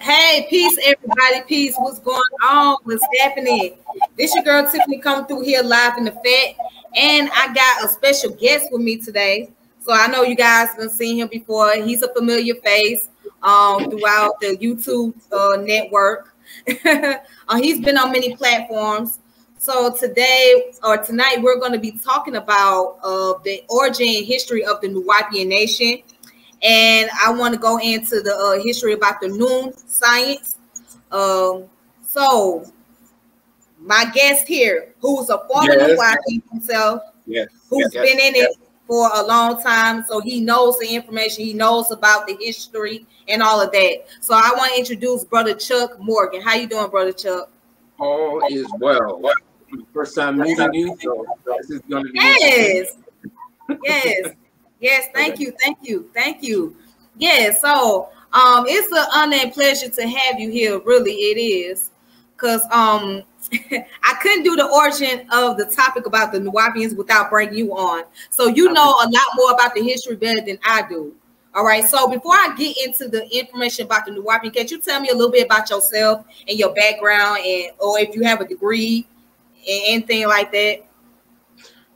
Hey, peace, everybody. Peace. What's going on? What's happening? This your girl Tiffany coming through here live in the Fat, and I got a special guest with me today. So I know you guys have seen him before. He's a familiar face throughout the YouTube network. He's been on many platforms. So today or tonight, we're going to be talking about the origin and history of the Nuwaubian Nation. And I want to go into the history about the Noon science. So my guest here, who's a former Nuwaubian himself, who's been in it for a long time, so he knows the information, he knows about the history and all of that. So I want to introduce Brother Chuck Morgan. How you doing, Brother Chuck? All is well. First time meeting you, so this is going to be Yes, thank you. Yeah, so it's an honor and pleasure to have you here. Really, it is, because I couldn't do the origin of the topic about the Nuwaubians without bringing you on. So you know a lot more about the history better than I do. All right. So before I get into the information about the Nuwaubian, can you tell me a little bit about yourself and your background, and or if you have a degree and anything like that?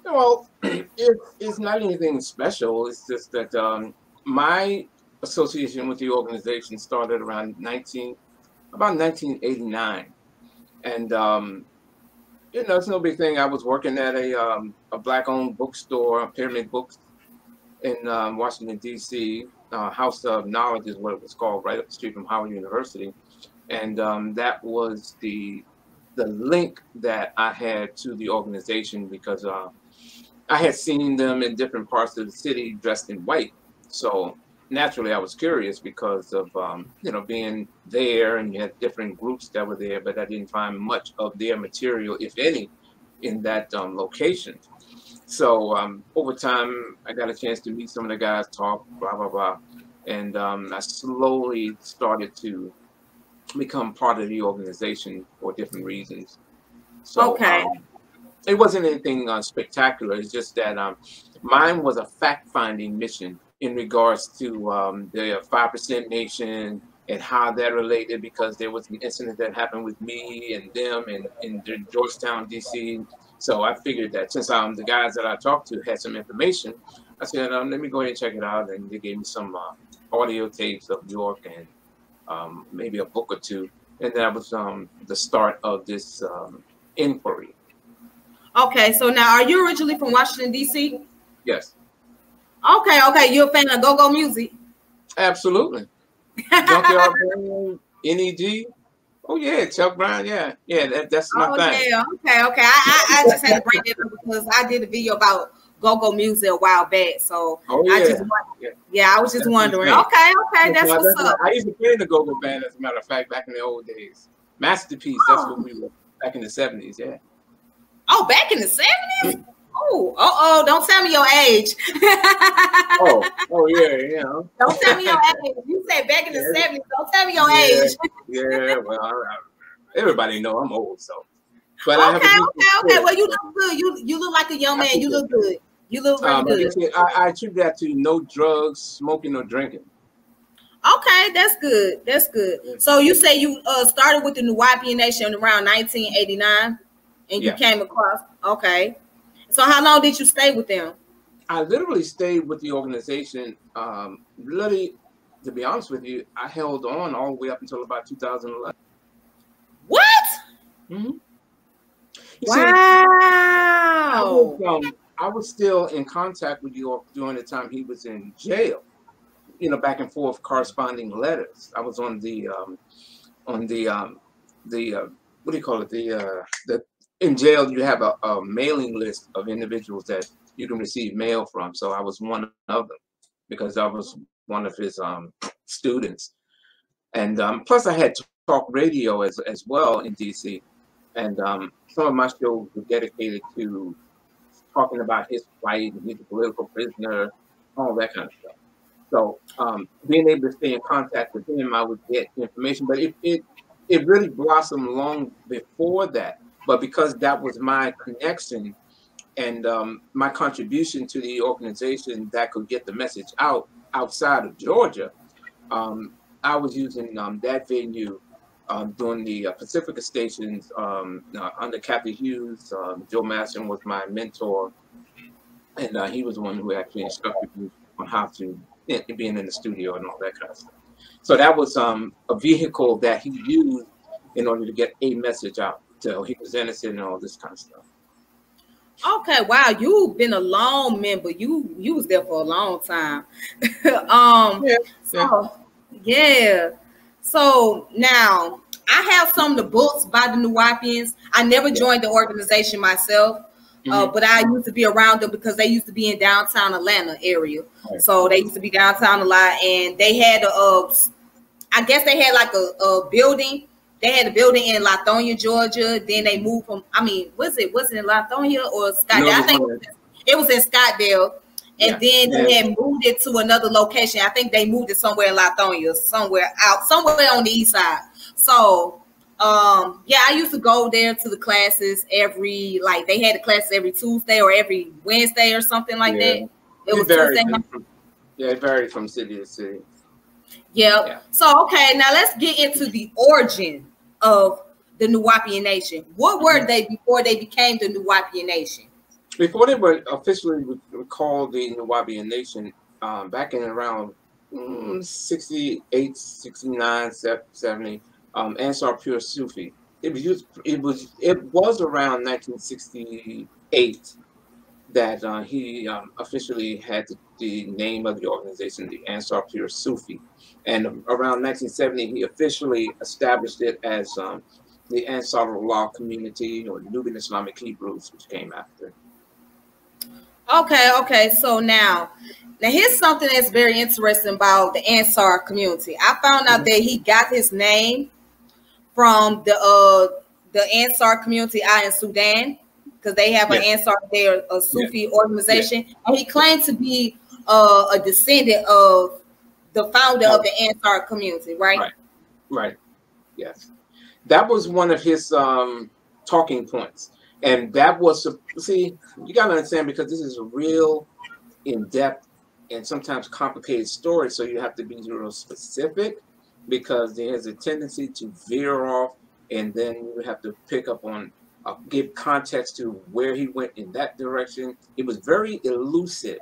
Well, it's not anything special. It's just that my association with the organization started around about 1989, and it's no big thing. I was working at a black-owned bookstore, Pyramid Books, in Washington D.C. House of Knowledge is what it was called, right up the street from Howard University, and that was the link that I had to the organization because I had seen them in different parts of the city dressed in white. So naturally I was curious because of, being there, and you had different groups that were there, but I didn't find much of their material, if any, in that location. So over time, I got a chance to meet some of the guys, talk, blah, blah, blah. And I slowly started to become part of the organization for different reasons. So, okay. It wasn't anything spectacular. It's just that mine was a fact-finding mission in regards to the 5% Nation and how that related, because there was an incident that happened with me and them in Georgetown, D.C. So I figured that since the guys that I talked to had some information, I said, let me go ahead and check it out. And they gave me some audio tapes of York and maybe a book or two. And that was the start of this inquiry. Okay, so now, are you originally from Washington, D.C.? Yes. Okay. You're a fan of go-go music? Absolutely. Junkyard Dog, NEG. Oh, yeah, Chuck Brown, yeah. That's my thing. Yeah, okay. I just had to bring it up because I did a video about go-go music a while back, so I was just wondering. Okay, that's what's up. I used to play in the go-go band, as a matter of fact, back in the old days. Masterpiece, that's what we were back in the 70s, yeah. Oh, back in the 70s? Oh, don't tell me your age. Yeah. Don't tell me your age. You said back in the 70s. Don't tell me your age. Yeah, well, everybody know I'm old, so. But okay. Well, you look good. You look like a young man. You look good. You look really good. I attribute that to no drugs, smoking, or drinking. Okay, that's good. So you say you started with the Nuwaubian Nation around 1989, and you came across. Okay. So how long did you stay with them? I literally stayed with the organization. Really, to be honest with you, I held on all the way up until about 2011. What? Mm-hmm. Wow. See, I was still in contact with York during the time he was in jail. Back and forth corresponding letters. I was on the what do you call it? The in jail, you have a mailing list of individuals that you can receive mail from. So I was one of them because I was one of his students. And plus I had talk radio as well in DC. And some of my shows were dedicated to talking about his fight, and he's a political prisoner, all that kind of stuff. So being able to stay in contact with him, I would get information. But it really blossomed long before that. But because that was my connection and my contribution to the organization that could get the message out outside of Georgia, I was using that venue during the Pacifica stations under Kathy Hughes. Joe Masson was my mentor, and he was the one who actually instructed me on how to being in the studio and all that kind of stuff. So that was a vehicle that he used in order to get a message out. So he was innocent and all this kind of stuff. Okay, wow, you've been a long member. You was there for a long time. Yeah. So yeah. So now I have some of the books by the Nuwaubians. I never joined the organization myself, but I used to be around them because they used to be in downtown Atlanta area. Right. So they used to be downtown a lot, and they had I guess they had like a building. They had a building in Lithonia, Georgia. Then they moved from, was it in Lithonia or Scottsdale? No, I think it was in Scottsdale. And then they had moved it to another location. I think they moved it somewhere in Lithonia, somewhere on the east side. So, I used to go there to the classes they had the classes every Tuesday or every Wednesday or something like that. It was Tuesday. It varied from city to city. Yep. Yeah. So, okay, now let's get into the origin of the Nuwaubian Nation. What were they before they became the Nuwaubian Nation? Before they were officially called the Nuwaubian Nation, back in around 68, 69, 70, Ansar Pur Sufi. It was around 1968 that he officially had the name of the organization, the Ansar Pur Sufi. And around 1970, he officially established it as the Ansarullah community, or Nubian Islamic Hebrews, which came after. Okay. So now here's something that's very interesting about the Ansar community. I found out that he got his name from the Ansar community out in Sudan, because they have an Ansar there, a Sufi organization, and he claimed to be a descendant of the founder of the Ansar community, right? Right. Yes, that was one of his talking points, and that was, see, you gotta understand, because this is a real in-depth and sometimes complicated story, so you have to be real specific, because there's a tendency to veer off, and then you have to pick up on give context to where he went in that direction. It was very elusive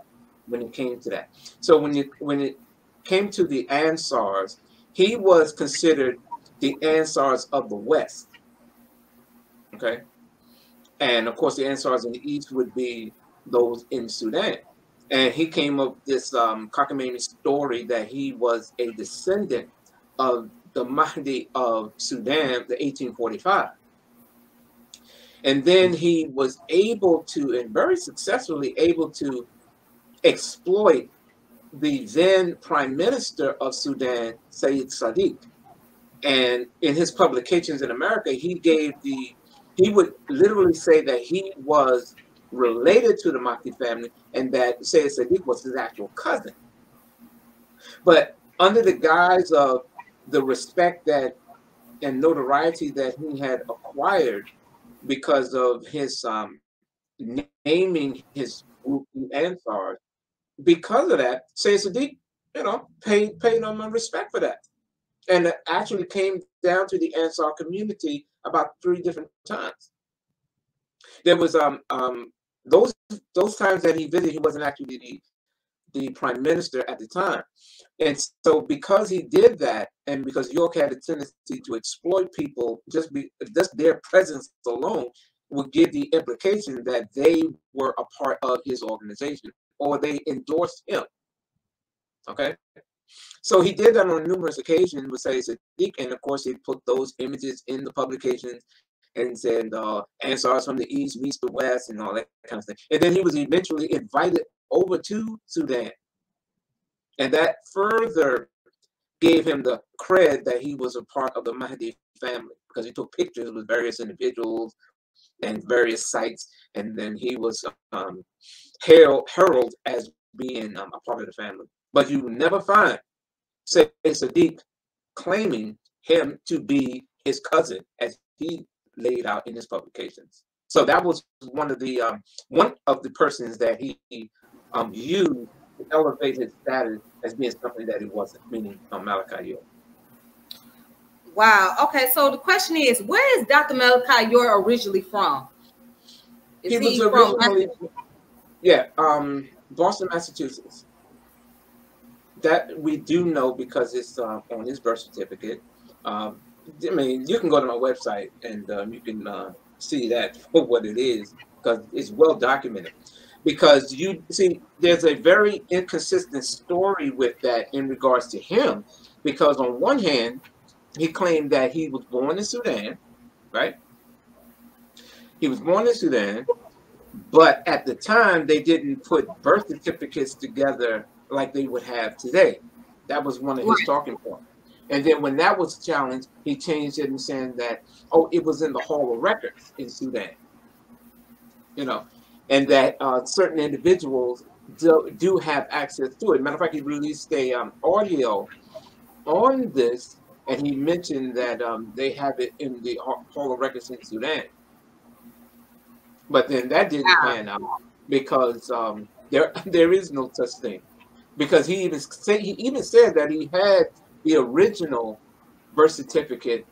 when it came to that. So when it came to the Ansars, he was considered the Ansars of the West. Okay, and of course the Ansars in the East would be those in Sudan. And he came up with this cockamamie story that he was a descendant of the Mahdi of Sudan, the 1845. And then he was able to, and very successfully able to, exploit the then Prime Minister of Sudan, Sayyid Sadiq. And in his publications in America, he would literally say that he was related to the Mahdi family, and that Sayyid Sadiq was his actual cousin. But under the guise of the respect that and notoriety that he had acquired because of his naming his group the Ansars, because of that, Sayyid Sadiq, paid him respect for that. And it actually came down to the Ansar community about 3 different times. There was those times that he visited, he wasn't actually the prime minister at the time. And so because he did that, and because York had a tendency to exploit people, just their presence alone would give the implication that they were a part of his organization, or they endorsed him. Okay, so he did that on numerous occasions with Sayyid Sadiq, and of course he put those images in the publications and said Ansars from the East meets the West and all that kind of thing. And then he was eventually invited over to Sudan, and that further gave him the cred that he was a part of the Mahdi family, because he took pictures with various individuals and various sites, and then he was heralded as being a part of the family. But you will never find Sayyid Sadiq claiming him to be his cousin, as he laid out in his publications. So that was one of the persons that he used to elevate his status as being something that he wasn't, meaning Malachi York. Wow. Okay. So the question is, where is Dr. Malachi York originally from? Is He was he from? originally, yeah, Boston, Massachusetts. That we do know because it's on his birth certificate. Um, I mean, you can go to my website and you can see that for what it is because it's well documented. Because you see, there's a very inconsistent story with that in regards to him. Because on one hand, he claimed that he was born in Sudan, right? He was born in Sudan, but at the time they didn't put birth certificates together like they would have today. That was one of his talking points. And then when that was challenged, he changed it and saying that, oh, it was in the Hall of Records in Sudan, you know, and that certain individuals do have access to it. Matter of fact, he released a audio on this, and he mentioned that they have it in the Hall of Records in Sudan. But then that didn't pan out because there is no such thing. Because he even said that he had the original birth certificate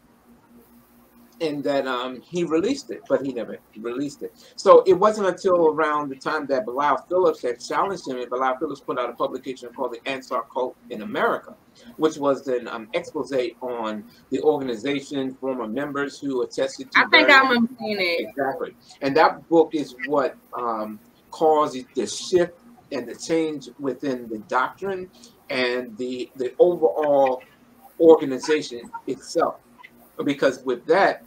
and that he released it, but he never released it. So it wasn't until around the time that Bilal Phillips had challenged him, and Bilal Phillips put out a publication called the Ansar Cult in America, which was an expose on the organization, former members who attested to. I think I remember seeing it. Exactly. And that book is what caused the shift and the change within the doctrine and the overall organization itself. Because with that,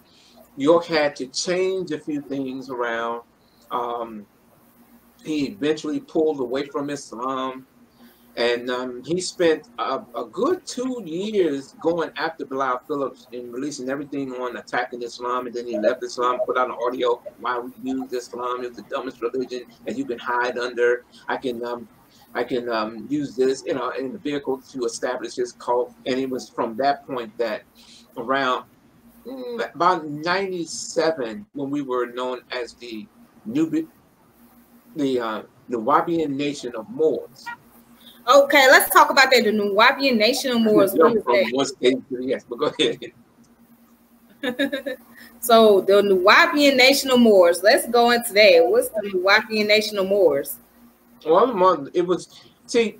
York had to change a few things around. He eventually pulled away from Islam, and he spent a good 2 years going after Bilal Phillips and releasing everything on attacking Islam. And then he left Islam, put out an audio, why we use Islam. It's the dumbest religion and you can hide under. I can use this, in the vehicle to establish his cult. And it was from that point that around about 97, when we were known as the Nuwaubian Nation of Moors. Okay, let's talk about that. The Nuwaubian Nation of Moors. From one state to the next, but go ahead. So the Nuwaubian Nation of Moors. Let's go into that. What's the Nuwaubian Nation of Moors? Well, it was, see,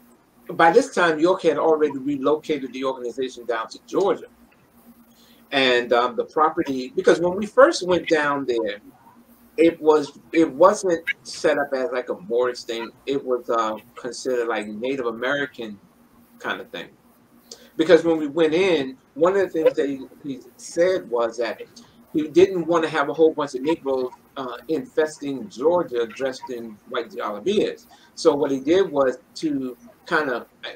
by this time York had already relocated the organization down to Georgia. And the property, because when we first went down there, it wasn't set up as like a Moorish thing. It was considered like Native American kind of thing. Because when we went in, one of the things that he said was that he didn't want to have a whole bunch of Negroes infesting Georgia dressed in white jalabias. So what he did was to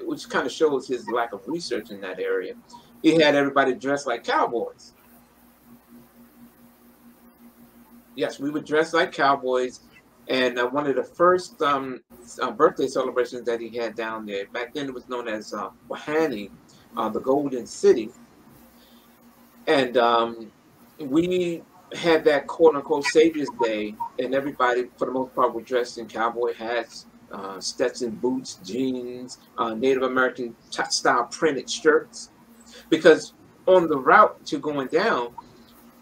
which kind of shows his lack of research in that area. He had everybody dressed like cowboys. Yes, we would dress like cowboys. And one of the first birthday celebrations that he had down there, back then it was known as Wahani, the Golden City. And we had that quote-unquote Savior's Day, and everybody, for the most part, were dressed in cowboy hats, Stetson boots, jeans, Native American style printed shirts. Because on the route to going down,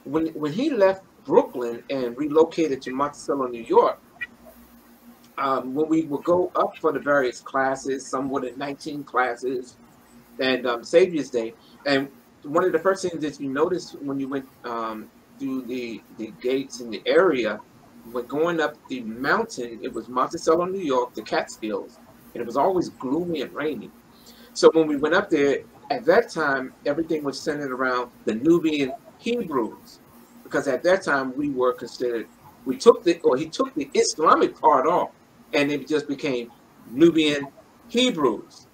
when he left Brooklyn and relocated to Monticello, New York, when we would go up for the various classes, some were at 19 classes, and Savior's Day, and one of the first things that you noticed when you went through the gates in the area, when going up the mountain, it was Monticello, New York, the Catskills, and it was always gloomy and rainy. So when we went up there, at that time, everything was centered around the Nubian Hebrews, because at that time we were considered, he took the Islamic part off, and it just became Nubian Hebrews,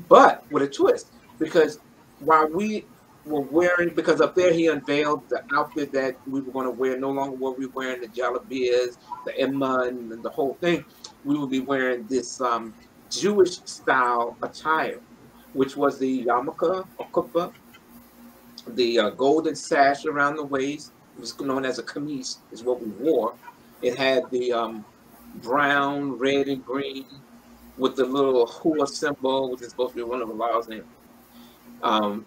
but with a twist, because while we were wearing, because up there he unveiled the outfit that we were going to wear. No longer were we wearing the jalabias, the emma, and the whole thing. We would be wearing this Jewish style attire, which was the yarmulke or kuppah, the golden sash around the waist. It was known as a kameez, is what we wore. It had the brown, red, and green with the little hua symbol, which is supposed to be one of Allah's names.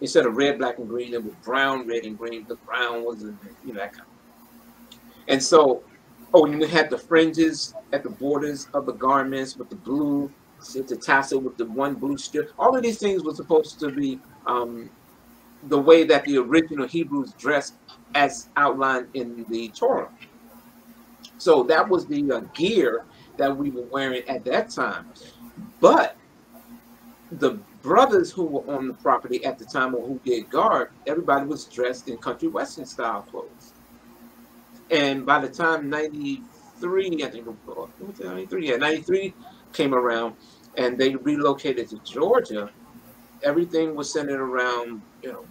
Instead of red, black, and green, it was brown, red, and green. Because brown was, that kind of. And so, and we had the fringes at the borders of the garments with the blue, the tassel with the one blue strip. All of these things were supposed to be the way that the original Hebrews dressed as outlined in the Torah. So that was the gear that we were wearing at that time. But the brothers who were on the property at the time, or who did guard, everybody was dressed in country western style clothes. And by the time 93, I think, 93 came around, and they relocated to Georgia, everything was centered around,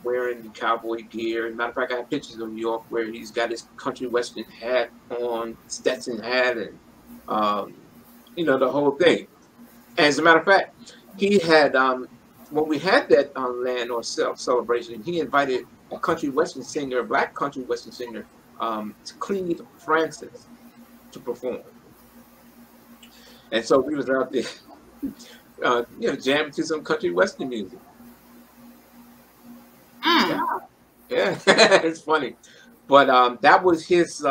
wearing cowboy gear. Matter of fact, I have pictures of New York where he's got his country western hat on, Stetson hat, and the whole thing. As a matter of fact, he had when we had that land or celebration, he invited a country western singer, a black country western singer, Cleve Francis, to perform. And so we was out there, jamming to some country western music. Yeah, it's funny, but that was his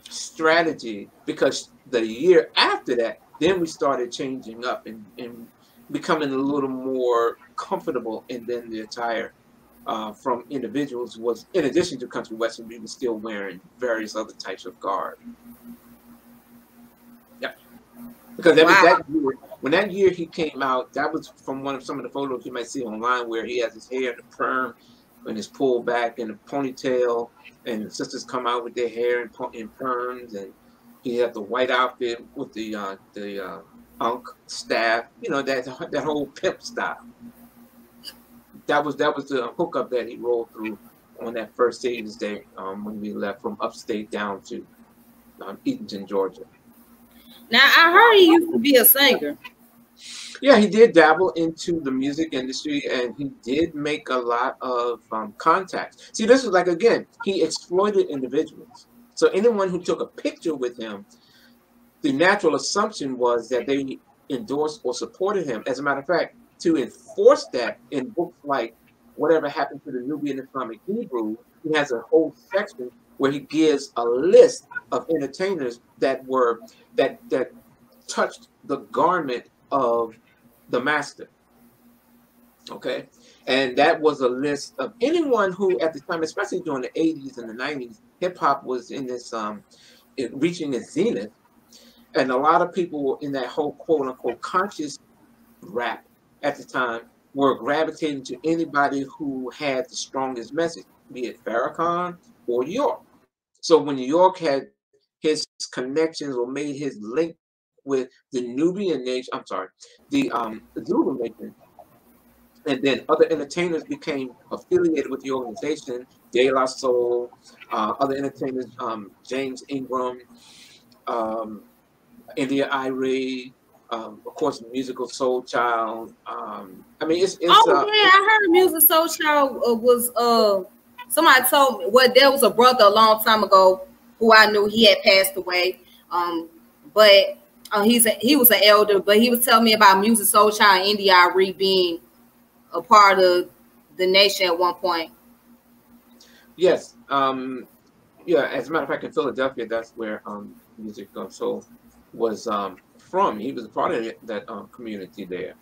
strategy, because the year after that, then we started changing up and becoming a little more comfortable, and then the attire from individuals was, in addition to country western, we were still wearing various other types of garb. Yeah, because that year, when that year he came out, that was from some of the photos you might see online, where he has his hair in a perm and his pulled back and a ponytail, and the sisters come out with their hair in perms, and he had the white outfit with the Ankh staff, that whole pimp style. That was the hookup that he rolled through on that first Savior's Day, when we left from upstate down to Eatonton, Georgia. Now, I heard he used to be a singer. Yeah, he did dabble into the music industry, and he did make a lot of contacts. See, this is like, again, he exploited individuals. So anyone who took a picture with him, the natural assumption was that they endorsed or supported him. As a matter of fact, to enforce that in books like Whatever Happened to the Nubian Islamic Hebrew, he has a whole section where he gives a list of entertainers that touched the garment of the master. Okay, and that was a list of anyone who, at the time, especially during the 80s and the 90s, hip hop was in this reaching its zenith, and a lot of people in that whole quote unquote conscious rap at the time were gravitating to anybody who had the strongest message, be it Farrakhan or York. So when New York had his connections or made his link with the Nubian nation, the Zulu nation, and then other entertainers became affiliated with the organization, De La Soul, other entertainers, James Ingram, India Irie, of course, Musical Soul Child. It's yeah, I heard Musical Soul Child was somebody told me. Well, there was a brother a long time ago who I knew, he had passed away. But he was an elder, but he was telling me about Musical Soul Child and India Irie being a part of the nation at one point. Yes. Yeah, as a matter of fact, in Philadelphia, that's where Musical Soul was from. He was a part of that community there.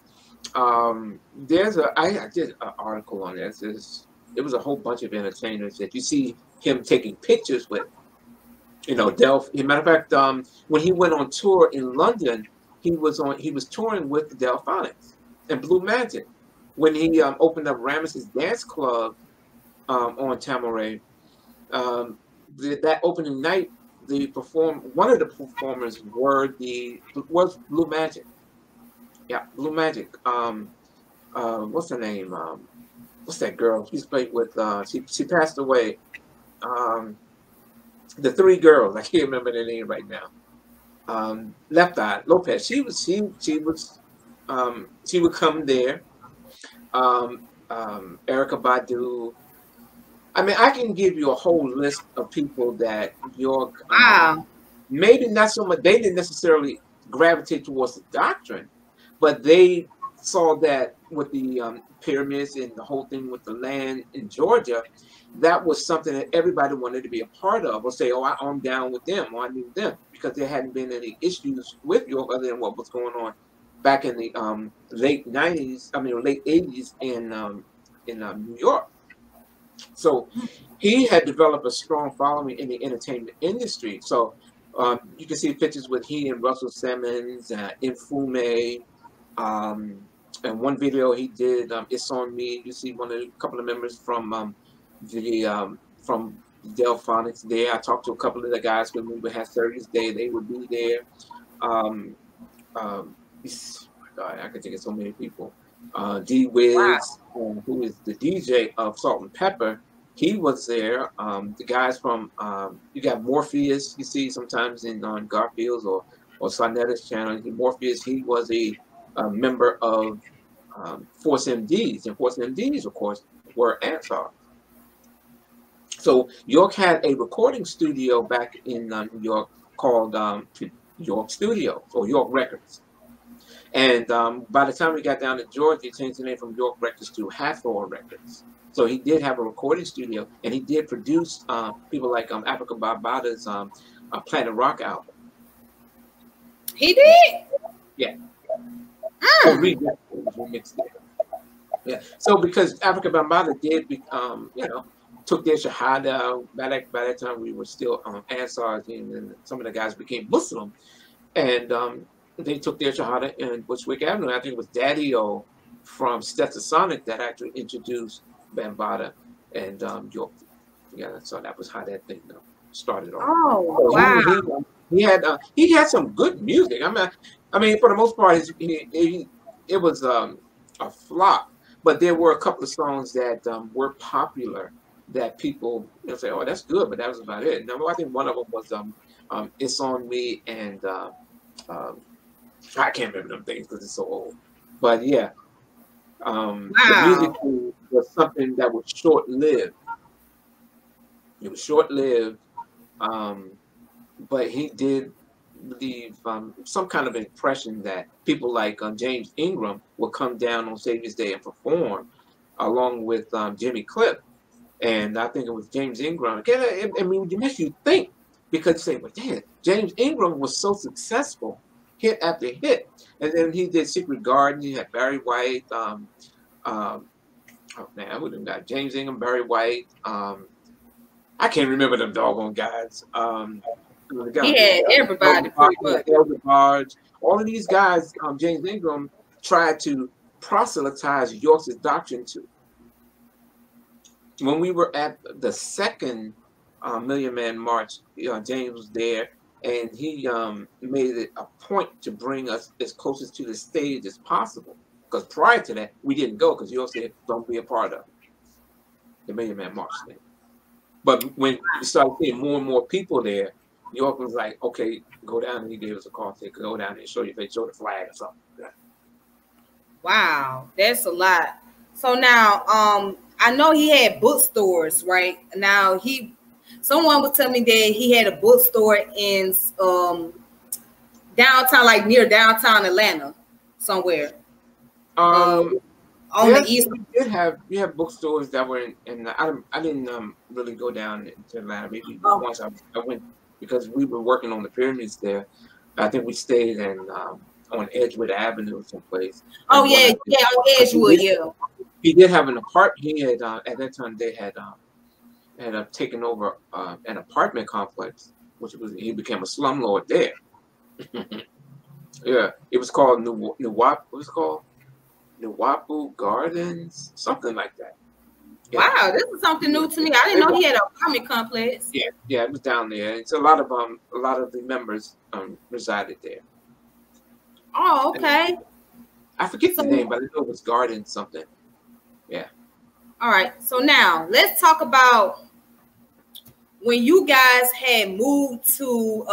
I did an article on this. It was a whole bunch of entertainers that you see him taking pictures with. As a matter of fact, when he went on tour in London, he was touring with the Delphonics and Blue Magic. When he opened up Ramesses Dance Club on Tamaray, that opening night, one of the performers was Blue Magic. Yeah, Blue Magic. What's her name? What's that girl? She's played with. She passed away. The three girls. I can't remember their name right now. Left Eye Lopez. She would come there. Erykah Badu. I can give you a whole list of people that York. Maybe not so much. They didn't necessarily gravitate towards the doctrine, but they saw that with the pyramids and the whole thing with the land in Georgia, that was something that everybody wanted to be a part of, or say, oh, I'm down with them, or I need them, because there hadn't been any issues with York other than what was going on back in the late 90s, late 80s in New York. So he had developed a strong following in the entertainment industry. So you can see pictures with he and Russell Simmons, Infume, and one video he did, It's On Me. You see a couple of members from Delphonics there. I talked to a couple of the guys when we would have service day. They would be there. God, I could think of so many people. D Wiz, who is the DJ of Salt and Pepper, he was there. The guys from you got Morpheus. You see sometimes on Garfield's or Sonetta's channel. Morpheus, he was a member of Force MDs, and Force MDs, of course, were Ansar. So York had a recording studio back in New York called York Studio or York Records. And by the time we got down to Georgia, he changed the name from York Records to Hathor Records. So he did have a recording studio, and he did produce people like Africa Bambaata's Planet Rock album. He did? Yeah. Or remixed it. Yeah. So because Africa Bambaataa did, took their Shahada. By that time, we were still Ansars, and some of the guys became Muslim. And they took their Shahada in Bushwick Avenue. I think it was Daddy-O from Stetsasonic that actually introduced Bambaataa and York. Yeah, so that was how that thing started off. Oh, so wow. He had some good music. I mean, for the most part, it was a flop. But there were a couple of songs that were popular that people say, "Oh, that's good," but that was about it. Now, I think one of them was "It's On Me" and I can't remember them things because it's so old. But yeah, the music was something that was short-lived. It was short-lived, but he did leave some kind of impression that people like James Ingram would come down on Savior's Day and perform along with Jimmy Cliff. And I think it was James Ingram. Again, I mean, it makes you think, because you say, well, damn, James Ingram was so successful, hit after hit. And then he did Secret Garden. He had Barry White. Oh man, I would have got James Ingram, Barry White. I can't remember them doggone guys. He had everybody pretty much. Elder Barge. All of these guys, James Ingram tried to proselytize York's doctrine to. When we were at the second Million Man March, James was there, and he made it a point to bring us as closest to the stage as possible. Because prior to that, we didn't go because York said, "Don't be a part of the Million Man March thing." But when we started seeing more and more people there, York was like, "Okay, go down," and he gave us a call. Say, "Go down and show your face, show the flag or something." Yeah. Wow, that's a lot. So now, I know he had bookstores, right? Now someone was telling me that he had a bookstore in downtown, like near downtown Atlanta, somewhere. On the east. We have bookstores that were in I didn't really go down to Atlanta. Maybe once I went because we were working on the pyramids there. I think we stayed on Edgewood Avenue someplace. Oh yeah, on Edgewood, yeah. He did have an apartment. He had at that time they had taken over an apartment complex, he became a slumlord there. Yeah, it was called Nuwapu Gardens, something like that. Yeah. Wow, this is something new to me. I didn't know he had an apartment complex. Yeah, it was down there. It's a lot of the members resided there. Oh, okay. And I forget the name, but I know it was Garden something. Yeah. All right. So now let's talk about when you guys had moved to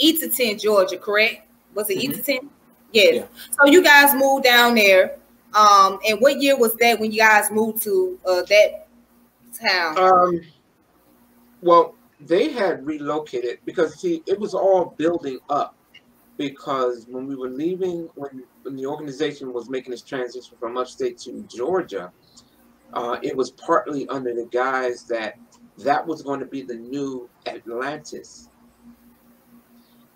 Eatonton, Georgia, correct? Was it Eatonton? Yes. Yeah. So you guys moved down there. And what year was that when you guys moved to that town? Well, they had relocated because it was all building up. Because when we were leaving, when when the organization was making its transition from upstate to Georgia, it was partly under the guise that that was going to be the new Atlantis.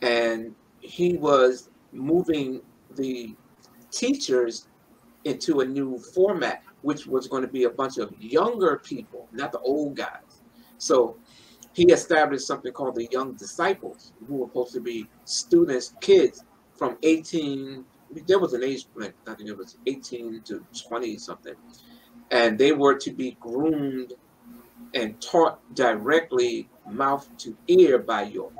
And he was moving the teachers into a new format, which was going to be a bunch of younger people, not the old guys. So he established something called the Young Disciples, who were supposed to be students, kids from 18, there was an age limit, I think it was 18 to 20 something. And they were to be groomed and taught directly mouth to ear by York.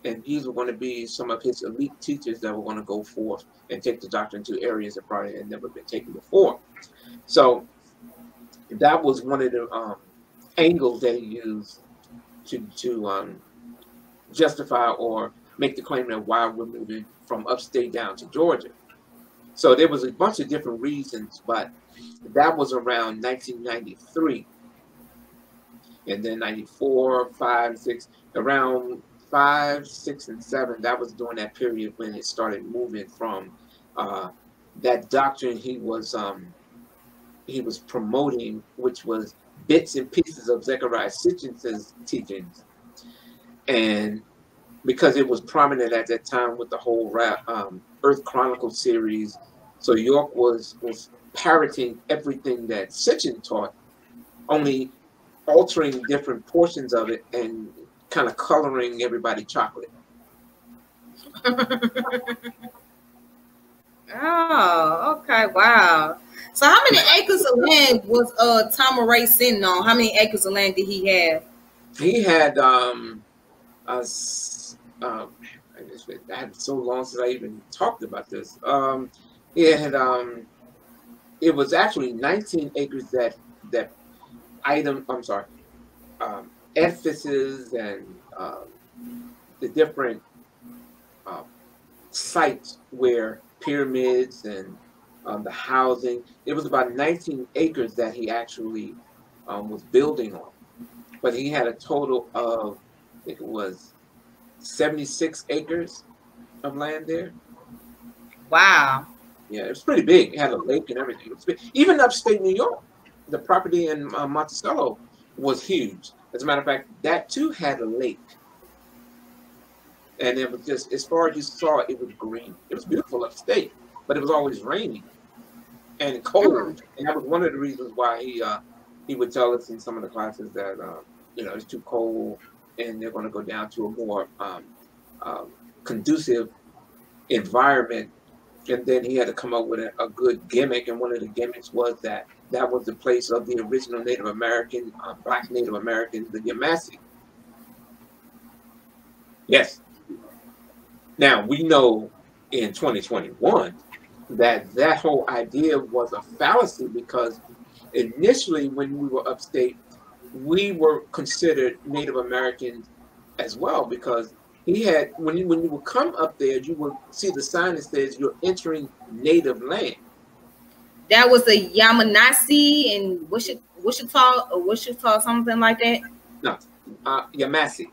And these were going to be some of his elite teachers that were going to go forth and take the doctrine to areas that probably had never been taken before. So that was one of the angles that he used to justify or make the claim that why we're moving from upstate down to Georgia. So there was a bunch of different reasons, but that was around 1993. And then 94, 5, 6, around 5, 6, and 7, that was during that period when it started moving from that doctrine he was promoting, which was bits and pieces of Zecharia Sitchin's teachings. And because it was prominent at that time with the whole Earth Chronicles series, so York was parroting everything that Sitchin taught, only altering different portions of it and kind of coloring everybody chocolate. Oh, okay, wow. So how many acres of land was Tama Ray sitting on? How many acres of land did he have? He had so long since I even talked about this. He had it was actually 19 acres that edifices and the different sites where pyramids and the housing. It was about 19 acres that he actually was building on. But he had a total of, I think it was 76 acres of land there. Wow. Yeah, it was pretty big. It had a lake and everything. It was big. Even upstate New York, the property in Monticello was huge. As a matter of fact, that too had a lake. And it was just, as far as you saw, it was green. It was beautiful upstate, but it was always raining and cold. And that was one of the reasons why he would tell us in some of the classes that, it's too cold and they're going to go down to a more conducive environment. And then he had to come up with a good gimmick. And one of the gimmicks was that was the place of the original Native American, Black Native Americans, the Yamasee. Yes. Now, we know in 2021 that whole idea was a fallacy, because initially when we were upstate, we were considered Native Americans as well, because he had, when you would come up there, you would see the sign that says you're entering native land. That was a Yamanasi and Wichita, something like that? No, Yamasee.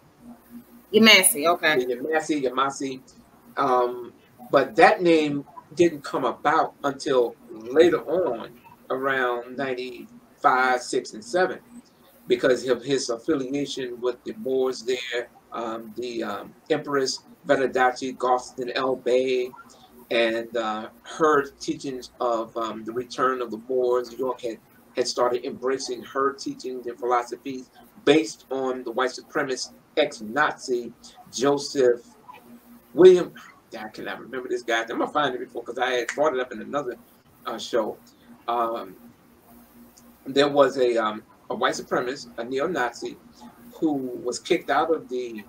Yamasee, okay. Yamasee. But that name didn't come about until later on, around 95, 6, and 7, because of his affiliation with the Moors there, the Empress Vedadachi Gostin El Bey, and her teachings of the return of the Moors. York had started embracing her teachings and philosophies based on the white supremacist ex-Nazi Joseph William. I cannot remember this guy. I'm gonna find it before, because I had brought it up in another show. There was a white supremacist, a neo-Nazi, who was kicked out of the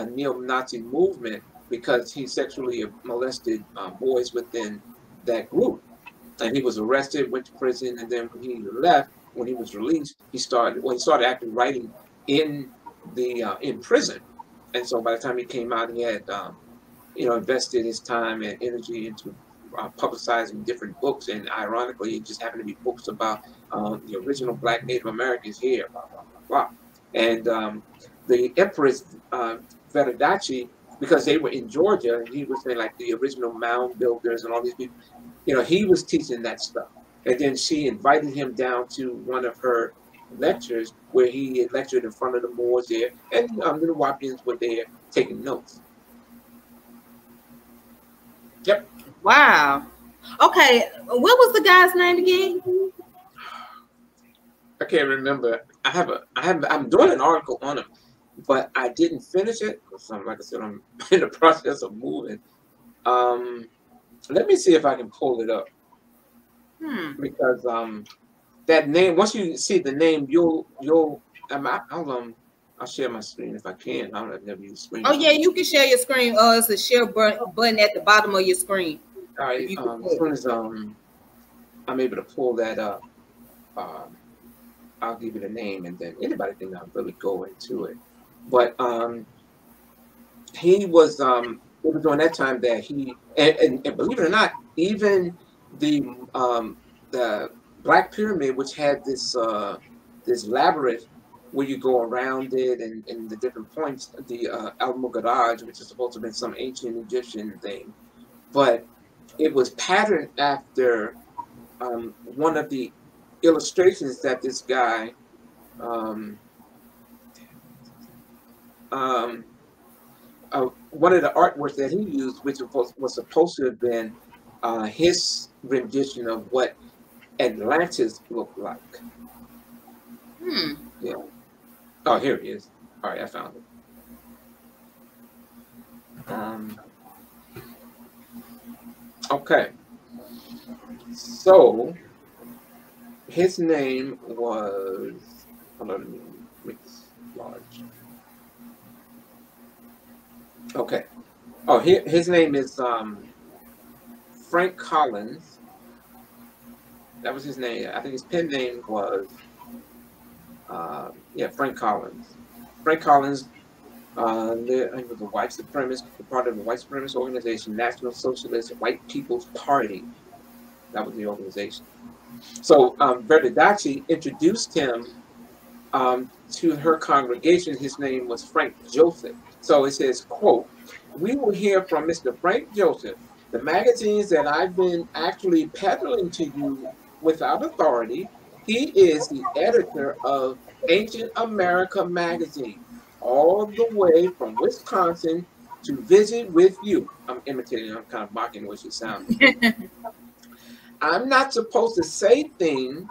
neo-Nazi movement because he sexually molested boys within that group. And he was arrested, went to prison, and then when he left, when he was released, he started actually writing in prison. And so by the time he came out, he had invested his time and energy into publicizing different books, and ironically, it just happened to be books about the original Black Native Americans here, blah, blah, blah, blah. And the Empress Vedadachi, because they were in Georgia, and he was saying like the original mound builders and all these people, You know, he was teaching that stuff. And then she invited him down to one of her lectures where he lectured in front of the Moors there, and the Wapians were there taking notes. Yep. Wow. Okay, what was the guy's name again? I can't remember. I'm doing an article on him, but I didn't finish it. So like I said, I'm in the process of moving. Let me see if I can pull it up. Because that name, once you see the name, I'll share my screen if I can. I've never used screen. Oh yeah, you can share your screen. It's a share button at the bottom of your screen. All right. As soon as I'm able to pull that up, I'll give you the name, and then anybody can really go into it. But he was it was during that time that he and believe it or not, even the Black Pyramid, which had this this labyrinth where you go around it and the different points, the Al-Mughadaj, which is supposed to have been some ancient Egyptian thing, but it was patterned after one of the illustrations that this guy one of the artworks that he used, which was supposed to have been his rendition of what Atlantis looked like. Yeah. Oh, here it is. All right, I found it. Okay. So his name was, hold on, let me make this large. Okay. Oh, his name is Frank Collins. That was his name. I think his pen name was Frank Collins. Frank Collins he was a white supremacist, part of the white supremacist organization, National Socialist White People's Party. That was the organization. So Berdadachi introduced him to her congregation. His name was Frank Joseph. So it says, quote, "We will hear from Mr. Frank Joseph. The magazines that I've been actually peddling to you without authority. He is the editor of Ancient America magazine, all the way from Wisconsin to visit with you." I'm imitating, I'm kind of mocking what she sounds. "I'm not supposed to say things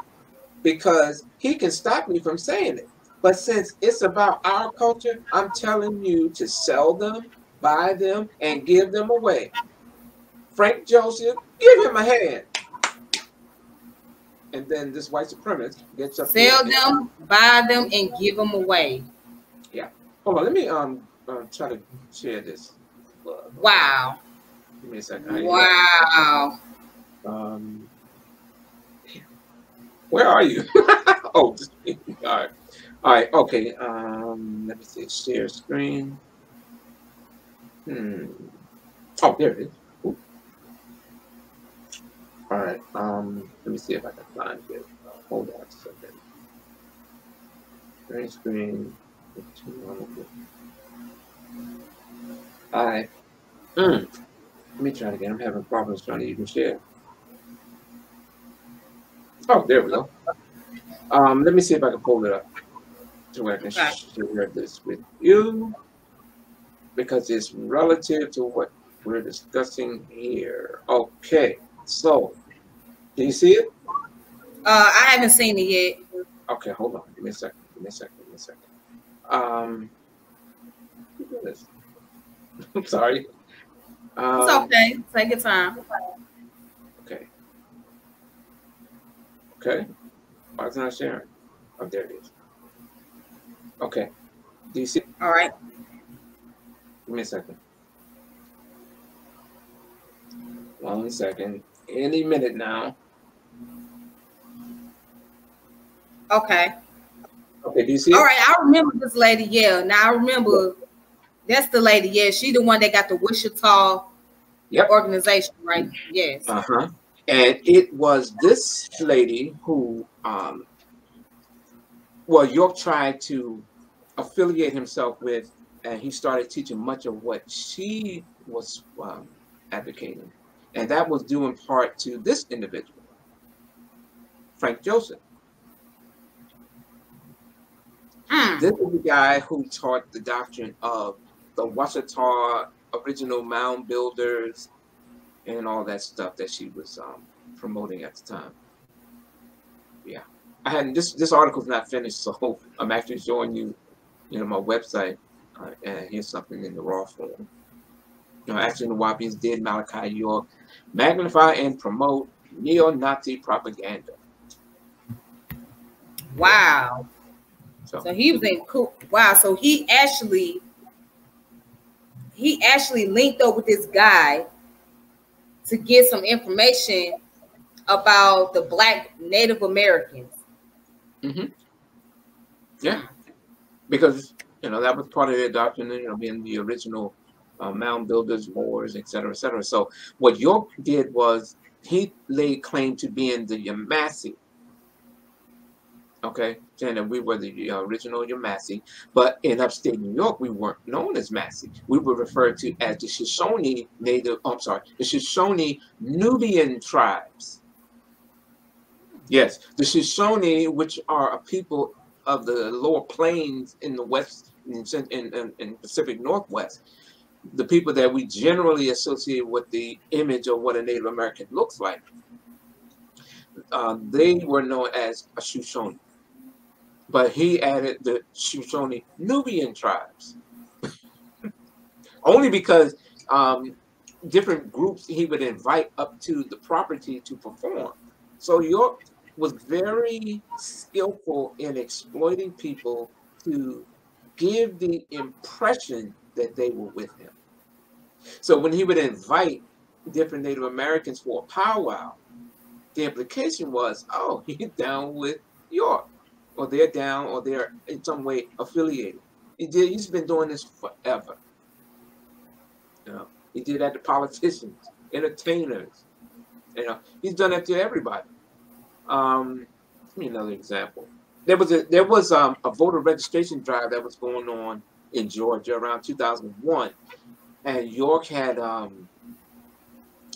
because he can stop me from saying it. But since it's about our culture, I'm telling you to sell them, buy them, and give them away. Frank Joseph, give him a hand." And then this white supremacist gets up. Sell them, buy them, and give them away. Yeah. Hold on. Let me try to share this. Wow. Give me a second. Wow. Where are you? Oh, all right. All right. Okay. Let me see. Share screen. Oh, there it is. Ooh. All right. Let me see if I can find it. Hold on a second. Share screen. All right. Let me try it again. I'm having problems trying to even share. Oh, there we go. Let me see if I can pull it up to where I can share this with you, because it's relative to what we're discussing here. Okay, so can you see it? I haven't seen it yet. Okay, hold on. Give me a second. I'm sorry. It's okay. Take your time. Okay. Why it's not sharing? Oh, there it is. Okay. Do you see? All right. Give me a second. 1 second. Any minute now. Okay. Okay. Do you see it? All right. I remember this lady. Yeah. Now I remember. That's the lady. Yeah. She the one that got the Wichita organization, right? Yes. Uh-huh. And it was this lady who, York tried to affiliate himself with, and he started teaching much of what she was advocating. And that was due in part to this individual, Frank Joseph. This is the guy who taught the doctrine of the Washita original mound builders and all that stuff that she was promoting at the time. Yeah, I hadn't. This article's not finished, so I'm actually showing you, my website, and here's something in the raw form. Actually, the Nuwaubians did Malachi York magnify and promote neo-Nazi propaganda. Wow. So he was in cool. Wow. So he actually linked up with this guy to get some information about the Black Native Americans. Yeah, because that was part of their doctrine, being the original mound builders, Moors, et cetera, et cetera. So what York did was he laid claim to being the Yamasee. Okay, saying that we were the original Yamasee, but in upstate New York, we weren't known as Massey. We were referred to as the Shoshone Native. The Shoshone Nubian tribes. Yes, the Shoshone, which are a people of the lower plains in the west, in Pacific Northwest, the people that we generally associate with the image of what a Native American looks like. They were known as a Shoshone. But he added the Shoshone Nubian tribes. Only because different groups he would invite up to the property to perform. So York was very skillful in exploiting people to give the impression that they were with him. So when he would invite different Native Americans for a powwow, the implication was, oh, he's down with York. Or they're down, or they're in some way affiliated. He's been doing this forever. He did that to politicians, entertainers. He's done that to everybody. Let me another example. There was a voter registration drive that was going on in Georgia around 2001, and York had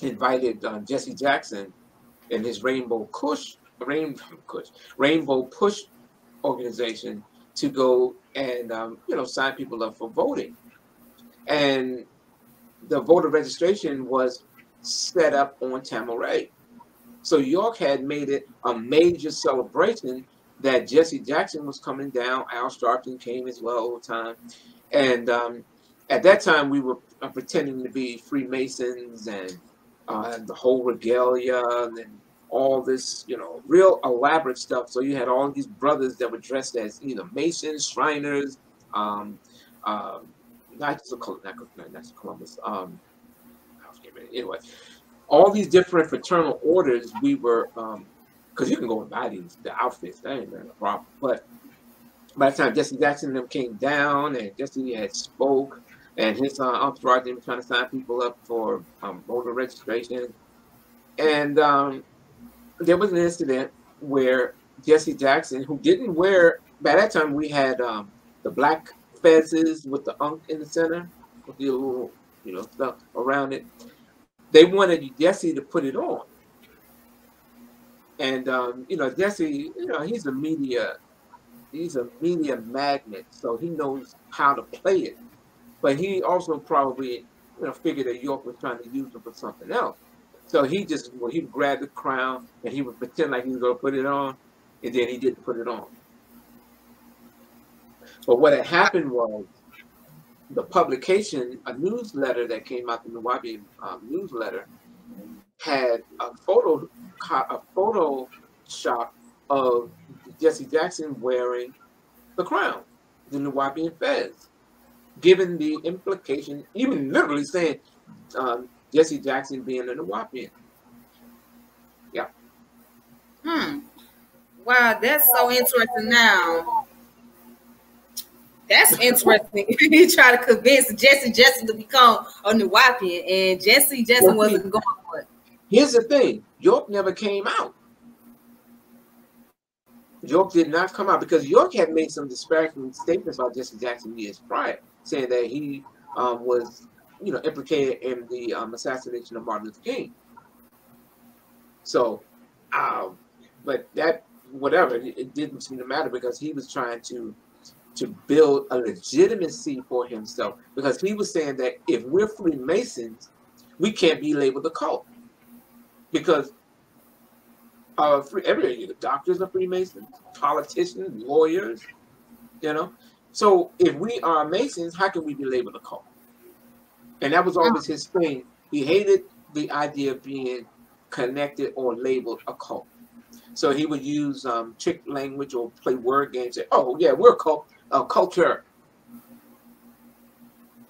invited Jesse Jackson and his Rainbow Push organization to go and sign people up for voting. And the voter registration was set up on Tamaray. So York had made it a major celebration that Jesse Jackson was coming down. Al Sharpton came as well all the time. And at that time we were pretending to be Freemasons and the whole regalia and all this, real elaborate stuff. So you had all these brothers that were dressed as either Masons, Shriners, Knights of Columbus. Anyway, all these different fraternal orders. We were, because you can go and buy the outfits. That ain't a problem. But by the time Jesse Jackson and them came down, and Jesse had spoke, and his entourage, they were trying to sign people up for voter registration, and there was an incident where Jesse Jackson, who didn't wear, by that time we had the black fezzes with the unk in the center, with the little, stuff around it. They wanted Jesse to put it on. And, Jesse, he's a media magnet, so he knows how to play it. But he also probably, figured that York was trying to use him for something else. So he would grab the crown and he would pretend like he was going to put it on, and then he didn't put it on. But what had happened was the publication, a newsletter that came out, the Nuwaubian newsletter, had a Photoshop of Jesse Jackson wearing the crown, the Nuwaubian fez, given the implication, even literally saying Jesse Jackson being a Nuwaubian. Yeah. Wow, that's so interesting now. That's interesting. He tried to convince Jesse Jackson to become a Nuwaubian, and Jesse Jackson wasn't going for it. Here's the thing. York never came out. York did not come out because York had made some disparaging statements about Jesse Jackson years prior, saying that he was implicated in the assassination of Martin Luther King. So, but that whatever it didn't seem to matter because he was trying to build a legitimacy for himself because he was saying that if we're Freemasons, we can't be labeled a cult because every doctors are Freemasons, politicians, lawyers, you know. So if we are Masons, how can we be labeled a cult? And that was always his thing. He hated the idea of being connected or labeled a cult. So he would use trick language or play word games. Say, "Oh yeah, we're a culture."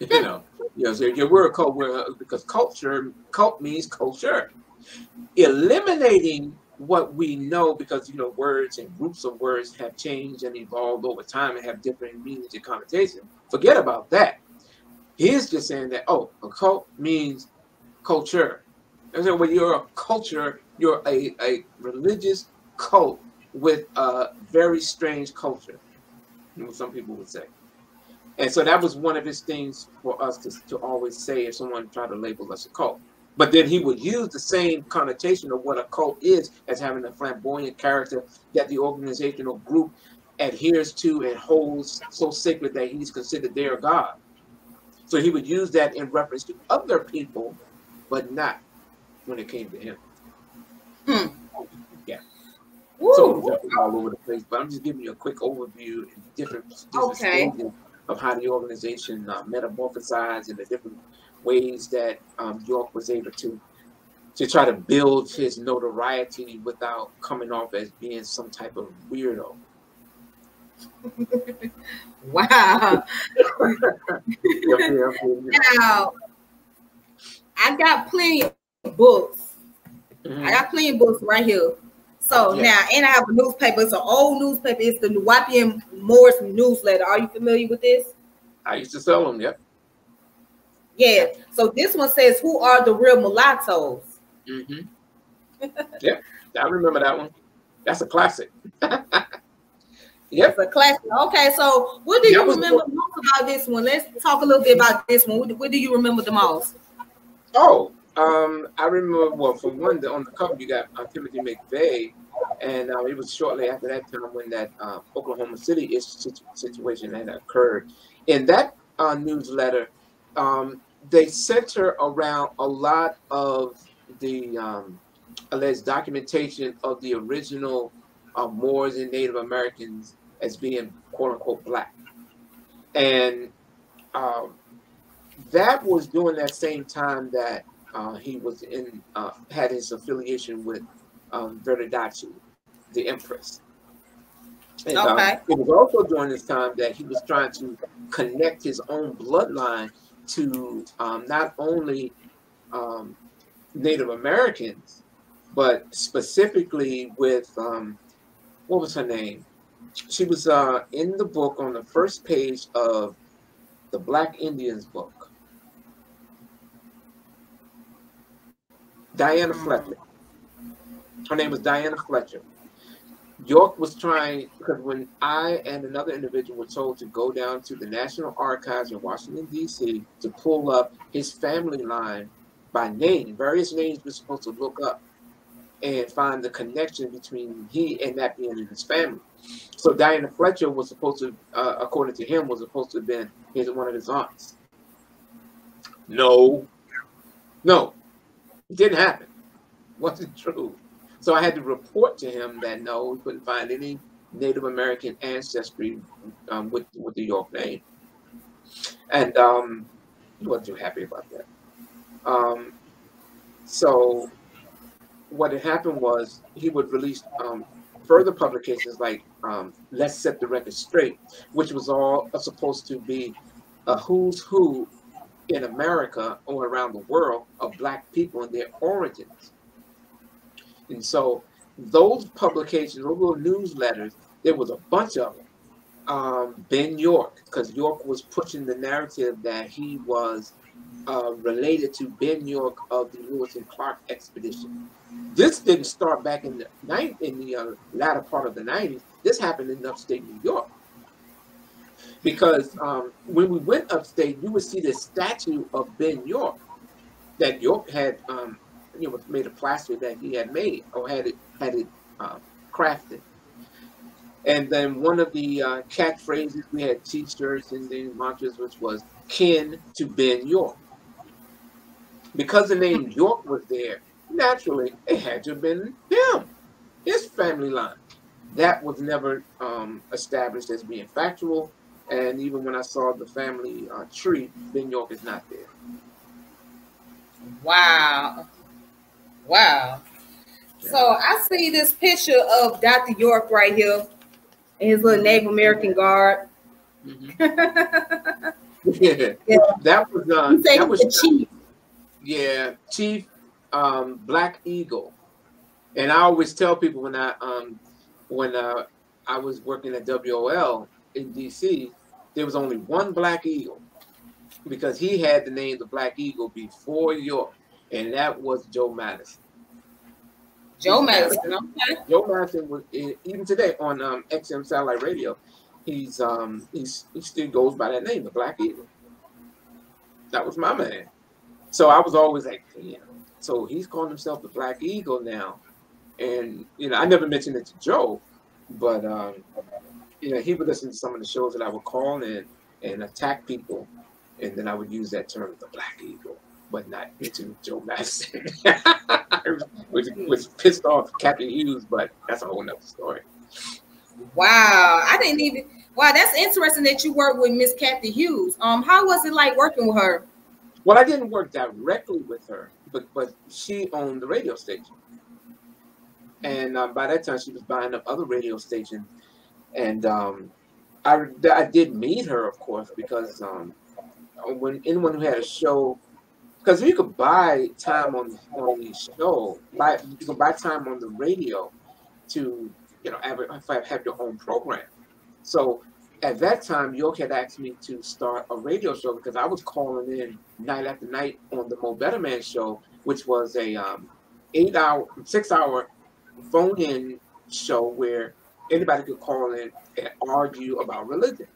You know, so yeah, we're a cult. Because cult means culture. Eliminating what we know because words and groups of words have changed and evolved over time and have different meanings and connotations. Forget about that. He's just saying that a cult means culture. And so when you're a culture, you're a religious cult with a very strange culture, some people would say. And so that was one of his things for us to always say if someone tried to label us a cult. But then he would use the same connotation of what a cult is as having a flamboyant character that the organizational group adheres to and holds so sacred that he's considered their God. So he would use that in reference to other people, but not when it came to him. Yeah. Woo. So I'm jumping all over the place, but I'm just giving you a quick overview in different stages of how the organization metamorphosized and the different ways that York was able to try to build his notoriety without coming off as being some type of weirdo. Wow. Now, I got plenty of books. I got plenty of books right here. So now, and I have a newspaper. It's an old newspaper. It's the Nuwaubian Morris Newsletter. Are you familiar with this? I used to sell them, yep. Yeah. So this one says, "Who are the real mulattoes?" Yeah, I remember that one. That's a classic. Yep. It's a classic. Okay, so what do you remember most about this one? Let's talk a little bit about this one. What do you remember the most? Oh, I remember, well, for one, on the cover you got Timothy McVeigh, and it was shortly after that time when that Oklahoma City situation had occurred. In that newsletter, they center around a lot of the alleged documentation of the original Moors and Native Americans as being quote unquote black. And that was during that same time that he was had his affiliation with Veridachi, the Empress. And it was also during this time that he was trying to connect his own bloodline to not only Native Americans, but specifically with what was her name? She was in the book on the first page of the Black Indians book. Diana Fletcher. Her name was Diana Fletcher. York was trying, because when I and another individual were told to go down to the National Archives in Washington, D.C. to pull up his family line by name, various names we're supposed to look up and find the connection between he and that being in his family. So Diana Fletcher was supposed to, according to him, was supposed to have been one of his aunts. No, it didn't happen. It wasn't true. So I had to report to him that no, we couldn't find any Native American ancestry with the York name. And he wasn't too happy about that. So what had happened was he would release further publications like Let's Set the Record Straight, which was all supposed to be a who's who in America or around the world of Black people and their origins. And so those publications, those little newsletters, there was a bunch of them. Ben York, because York was pushing the narrative that he was related to Ben York of the Lewis and Clark expedition. This didn't start back in the latter part of the 90s. This happened in upstate New York. Because when we went upstate, you would see the statue of Ben York that York had was made of plaster that he had made or had it crafted. And then one of the catchphrases, we had T-shirts and the mantras, which was "kin to Ben York." Because the name York was there, naturally it had to have been him, his family line. That was never established as being factual. And even when I saw the family tree, Ben York is not there. Wow. Wow. Yeah. So I see this picture of Dr. York right here and his little Native American guard. Mm-hmm. Yeah. That was the chief. Yeah, Chief Black Eagle. And I always tell people when I was working at WOL in DC, there was only one Black Eagle because he had the name the Black Eagle before York, and that was Joe Madison. Joe Madison, okay. Joe Madison was even today on XM Satellite Radio. He still goes by that name, the Black Eagle. That was my man. So I was always like, damn. So he's calling himself the Black Eagle now, and I never mentioned it to Joe, but he would listen to some of the shows that I would call in and attack people, and then I would use that term, the Black Eagle, but not mention Joe Madison, which pissed off Captain Hughes, but that's a whole nother story. Wow, wow, that's interesting that you worked with Miss Captain Hughes. How was it like working with her? Well, I didn't work directly with her, but she owned the radio station. And by that time, she was buying up other radio stations. And I did meet her, of course, because when anyone who had a show, because you could buy time on the show, you can buy time on the radio to have your own program. So at that time, York had asked me to start a radio show because I was calling in night after night on the Mo Better Man show, which was a 6-hour phone-in show where anybody could call in and argue about religion.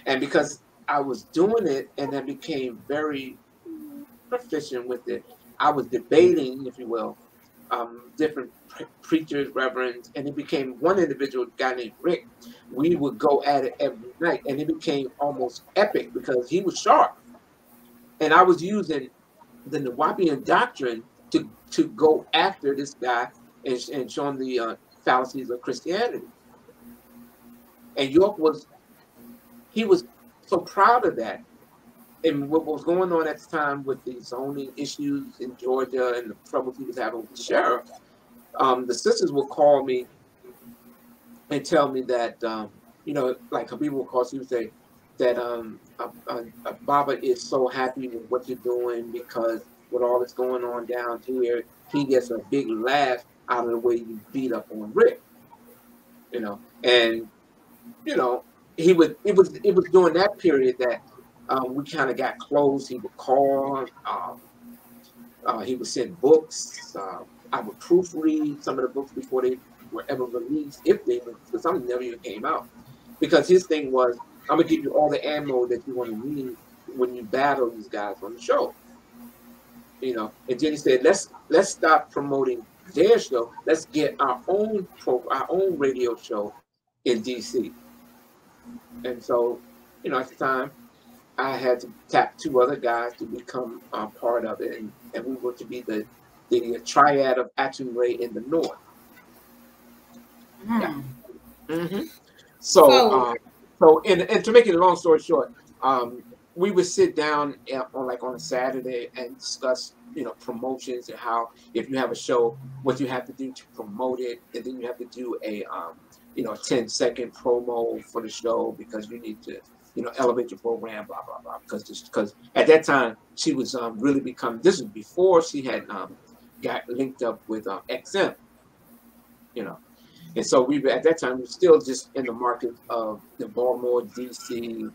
And because I was doing it and I became very proficient with it, I was debating, if you will, different preachers, reverends, and it became one individual guy named Rick. We would go at it every night, and it became almost epic because he was sharp, and I was using the Nawapian doctrine to go after this guy and show him the fallacies of Christianity. And York was so proud of that. And what was going on at the time with the zoning issues in Georgia and the troubles he was having with the sheriff, the sisters would call me and tell me that, like Habib would call, she would say that Baba is so happy with what you're doing because with all that's going on down here, he gets a big laugh out of the way you beat up on Rick, and it was during that period that we kind of got close. He would call, he would send books. I would proofread some of the books before they were ever released, if they were, because some never even came out. Because his thing was, I'm gonna give you all the ammo that you want to need when you battle these guys on the show. And then he said, let's stop promoting their show. Let's get our own radio show in DC. And so, at the time, I had to tap 2 other guys to become part of it, and we were to be the triad of Atum Ray in the North. Yeah. Mm-hmm. So and to make it a long story short, we would sit down on a Saturday and discuss, promotions and how if you have a show, what you have to do to promote it, and then you have to do a 10-second promo for the show because you need to elevate your program, blah blah blah. Because at that time she was really becoming. This was before she had got linked up with XM, and so at that time we were still just in the market of the Baltimore, DC,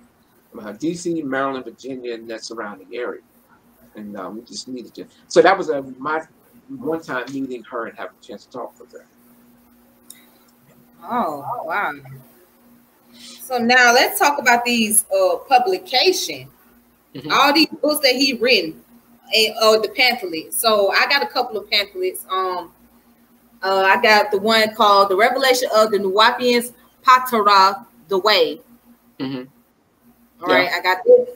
Maryland, Virginia, and that surrounding area, and we just needed to. So that was my one time meeting her and having a chance to talk with her. Oh wow! So now let's talk about these publications. Mm-hmm. All these books that he written. the pamphlet. So I got a couple of pamphlets. I got the one called "The Revelation of the Nuwapians Patara the Way." Mm-hmm. All right, I got this,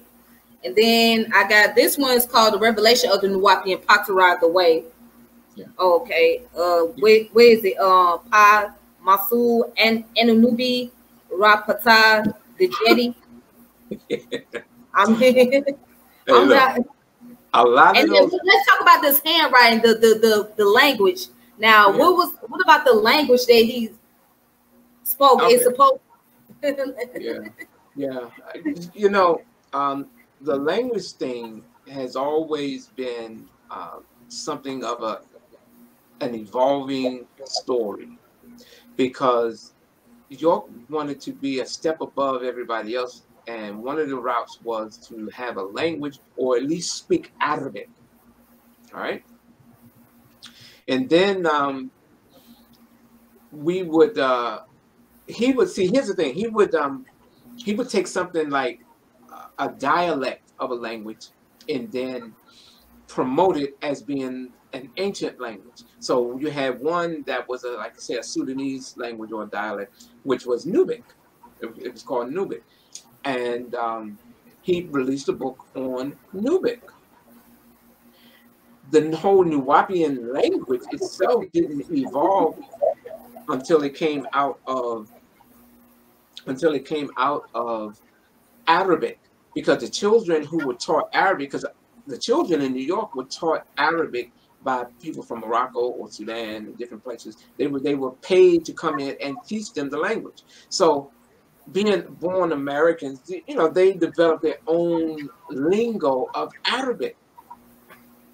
and then I got this one. It's called "The Revelation of the Nuwapian Patara the Way." Yeah. Okay. Where is it? Pa Masul and Anunubi Rapata the Jetty. I'm not. A lot and of those. Let's talk about this handwriting, the language. Now, Yeah. what about the language that he spoke? Okay. It's supposed. Yeah. You know, the language thing has always been something of an evolving story, because York wanted to be a step above everybody else, and one of the routes was to have a language, or at least speak Arabic. All right, and then we would he would see. Here's the thing: he would take something like a dialect of a language and then promote it as being an ancient language. So you had one that was like I say, a Sudanese language or a dialect, which was Nubic. It was called Nubic, and he released a book on Nubic. The whole Nuwapian language itself didn't evolve until it came out of Arabic, because the children who were taught Arabic, because the children in New York were taught Arabic by people from Morocco or Sudan and different places. They were paid to come in and teach them the language. So being born Americans, you know, they developed their own lingo of Arabic.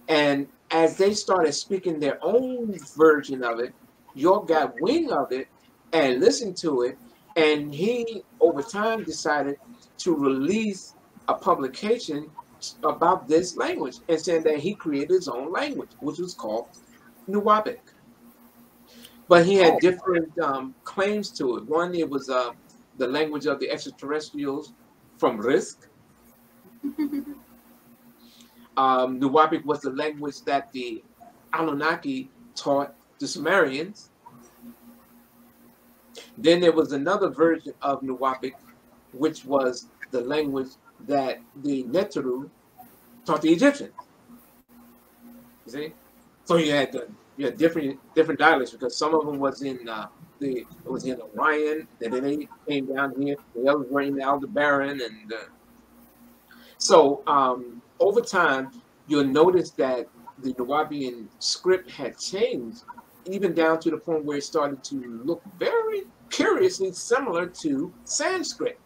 And as they started speaking their own version of it, York got wind of it and listened to it. And he, over time, decided to release a publication about this language, and saying that he created his own language, which was called Nuwapic. But he had different claims to it. One, it was the language of the extraterrestrials from Risk. Nuwapic was the language that the Anunnaki taught the Sumerians. Then there was another version of Nuwapic, which was the language that the Neteru taught the Egyptians. You see, so you had different dialects, because some of them was in Orion, and then they came down here. The others were in Aldebaran, and so over time you'll notice that the Nuwapian script had changed, even down to the point where it started to look very curiously similar to Sanskrit.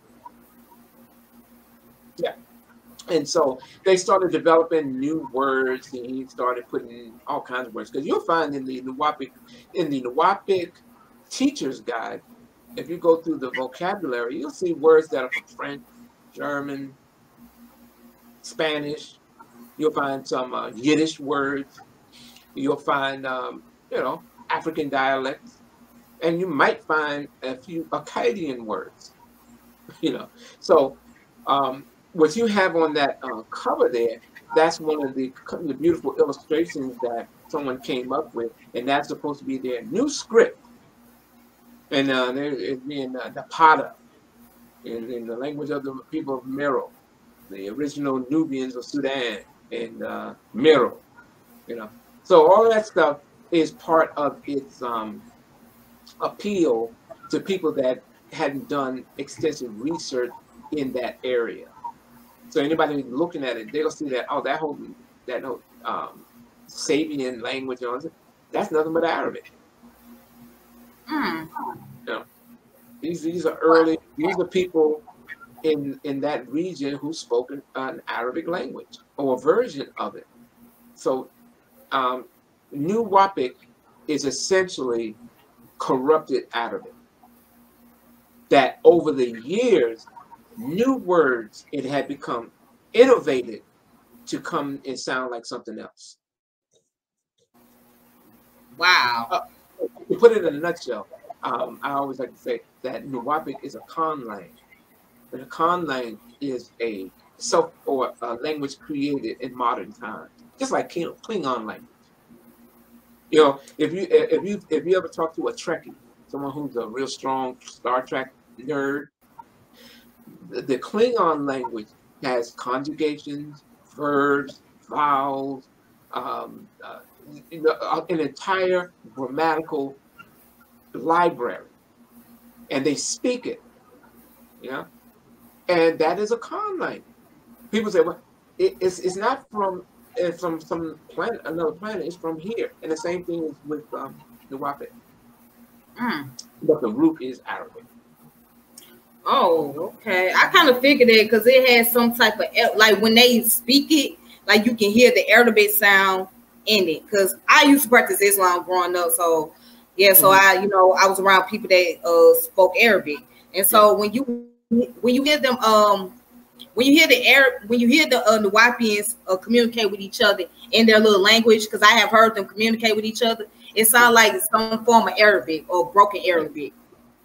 Yeah. And so they started developing new words, and he started putting all kinds of words. Because you'll find in the Nuwapic teacher's guide, if you go through the vocabulary, you'll see words that are from French, German, Spanish. You'll find some Yiddish words. You'll find African dialects, and you might find a few Akkadian words. So what you have on that cover there, that's one of the beautiful illustrations that someone came up with, and that's supposed to be their new script. And it's being Napata, in the language of the people of Meroe, the original Nubians of Sudan, and Meroe. So all of that stuff is part of its appeal to people that hadn't done extensive research in that area. So anybody looking at it, they'll see that, oh, that whole Sabian language, that's nothing but Arabic. These are people in that region who spoke an Arabic language or a version of it. So Nuwapic is essentially corrupted Arabic. That over the years, new words, it had become innovated to come and sound like something else. Wow. To put it in a nutshell, I always like to say that Nuwapic is a conlang. And a conlang is a language created in modern times. just like Klingon language. You know, if you ever talk to a Trekkie, someone who's a real strong Star Trek nerd, the Klingon language has conjugations, verbs, vowels, um, uh, an entire grammatical library, and they speak it. You know, and that is a con language. People say, well, it's not from some planet, another planet. It's from here, and the same thing is with the Wapit. Mm. But the root is Arabic. Oh, okay. I kind of figured it because it has some type of like when they speak it, like you can hear the Arabic sound in it. Because I used to practice Islam growing up, so yeah. So I was around people that spoke Arabic, and so when you hear them when you hear the Nuwapians communicate with each other in their little language, because I have heard them communicate with each other, it sounds like some form of Arabic or broken Arabic.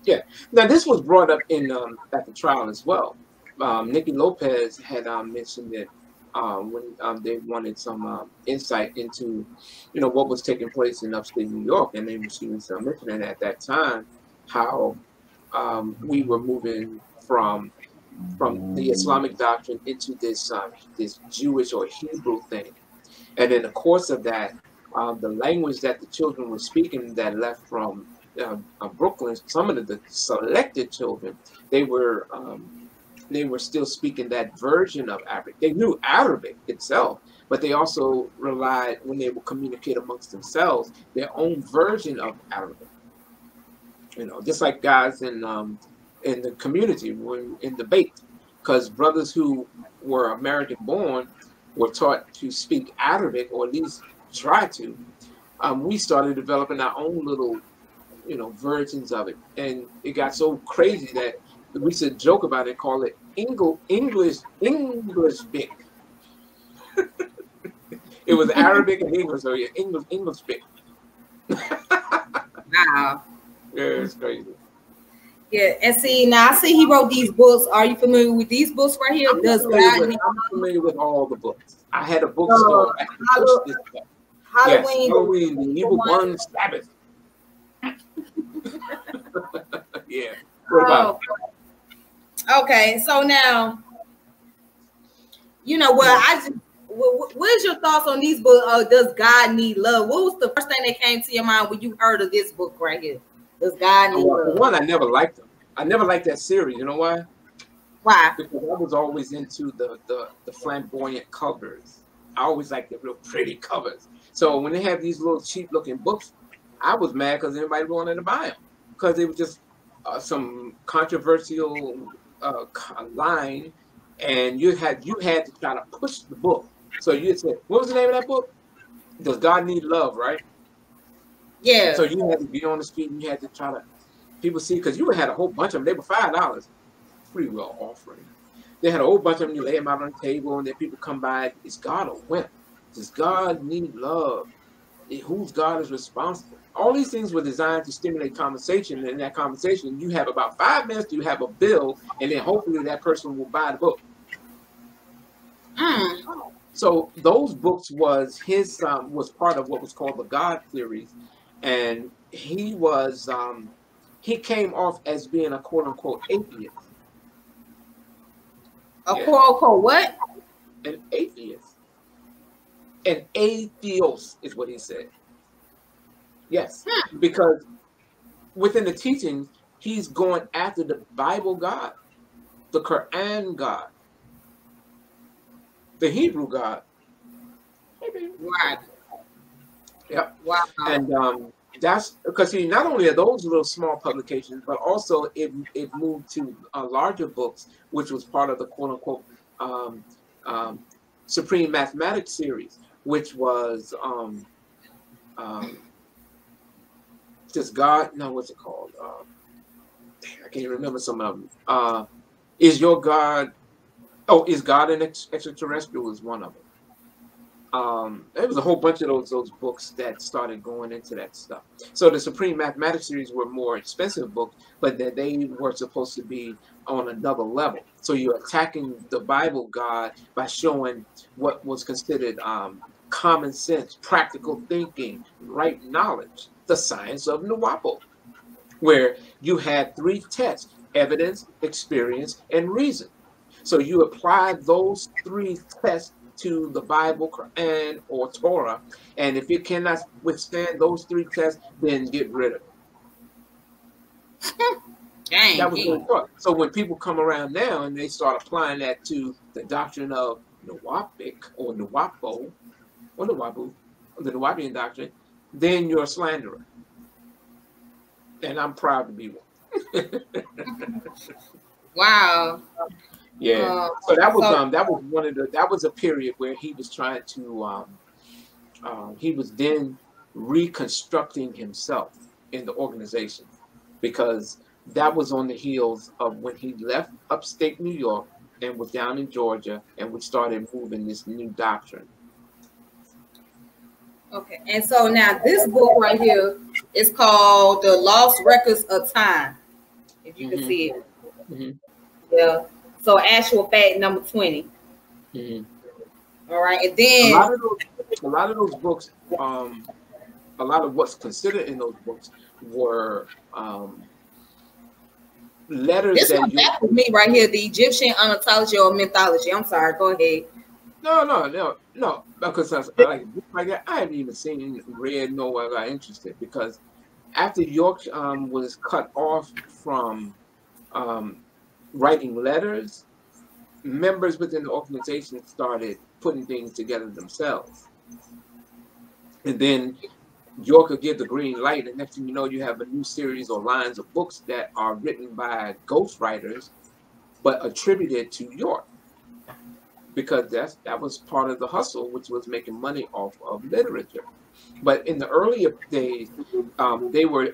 Yeah. Now this was brought up in at the trial as well. Nikki Lopez had mentioned it when they wanted some insight into, what was taking place in upstate New York, and then she was mentioning at that time how we were moving from the Islamic doctrine into this Jewish or Hebrew thing, and in the course of that, the language that the children were speaking that left from Brooklyn, some of the selected children, they were still speaking that version of Arabic. They knew Arabic itself, but they also relied, when they would communicate amongst themselves, their own version of Arabic. Just like guys in the community, in debate, because brothers who were American born were taught to speak Arabic, or at least try to. We started developing our own little versions of it, and it got so crazy that we should joke about it, call it English big. It was Arabic and English, so yeah, English big. Wow. Yeah, it's crazy. Yeah, and see, now I see he wrote these books. Are you familiar with these books right here? I'm familiar with all the books. I had a bookstore. Halloween, the Evil One, Sabbath. Yeah. Okay, so now, what is your thoughts on these books? Does God need love? What was the first thing that came to your mind when you heard of this book right here? Does God need love? One, I never liked them. I never liked that series. You know why? Why? Because I was always into the flamboyant covers. I always liked the real pretty covers. So when they have these little cheap looking books, I was mad because everybody wanted to buy them, because it was just some controversial line, and you had to try to push the book. So you said, what was the name of that book? Does God Need Love, right? Yeah. So you had to be on the street and you had to try to people see, because you had a whole bunch of them. They were $5, pretty well offering. They had a whole bunch of them. You lay them out on the table, and then people come by. Is God a wimp? Does God need love? Whose God is responsible? All these things were designed to stimulate conversation. And in that conversation, you have about 5 minutes to have a bill, and then hopefully that person will buy the book. So those books was part of what was called the God series, and he was he came off as being a quote unquote atheist. Quote unquote what? An atheist. An atheos is what he said. Yes, because within the teachings, he's going after the Bible God, the Quran God, the Hebrew God. Right. Yep. Wow. And that's because not only are those little small publications, but also it moved to larger books, which was part of the quote unquote Supreme Mathematics series, which was just God. No, what's it called? I can't remember some of them. Is your God? Oh, is God an extraterrestrial? Is one of them. There was a whole bunch of those books that started going into that stuff. So the Supreme Mathematics series were more expensive books, but that they were supposed to be on another level. So you're attacking the Bible God by showing what was considered common sense, practical thinking, right knowledge, the science of Nwapo, where you had 3 tests: evidence, experience, and reason. So you apply those 3 tests to the Bible, Quran, or Torah, and if it cannot withstand those 3 tests, then get rid of it. Dang. That was really short. So when people come around now and they start applying that to the doctrine of Nwapic or Nwapo or Nwabu, the Nwapian doctrine, then you're a slanderer. And I'm proud to be one. Wow. Yeah. So that was one of the, that was a period where he was trying to he was then reconstructing himself in the organization, because that was on the heels of when he left upstate New York and was down in Georgia, and we started moving this new doctrine. Okay, and so now this book right here is called The Lost Records of Time, if you can see it. Yeah. So actual fact number 20. All right, and then a lot of those books, a lot of what's considered in those books were letters. This one back with me right here, the Egyptian ontology or mythology. I'm sorry, go ahead. No, because I like that. I haven't even seen, read, nor was I interested, because after York was cut off from writing letters, members within the organization started putting things together themselves. And then York will give the green light, and next thing you know, you have a new series or lines of books that are written by ghostwriters, but attributed to York, because that was part of the hustle, which was making money off of literature. But in the earlier days, they were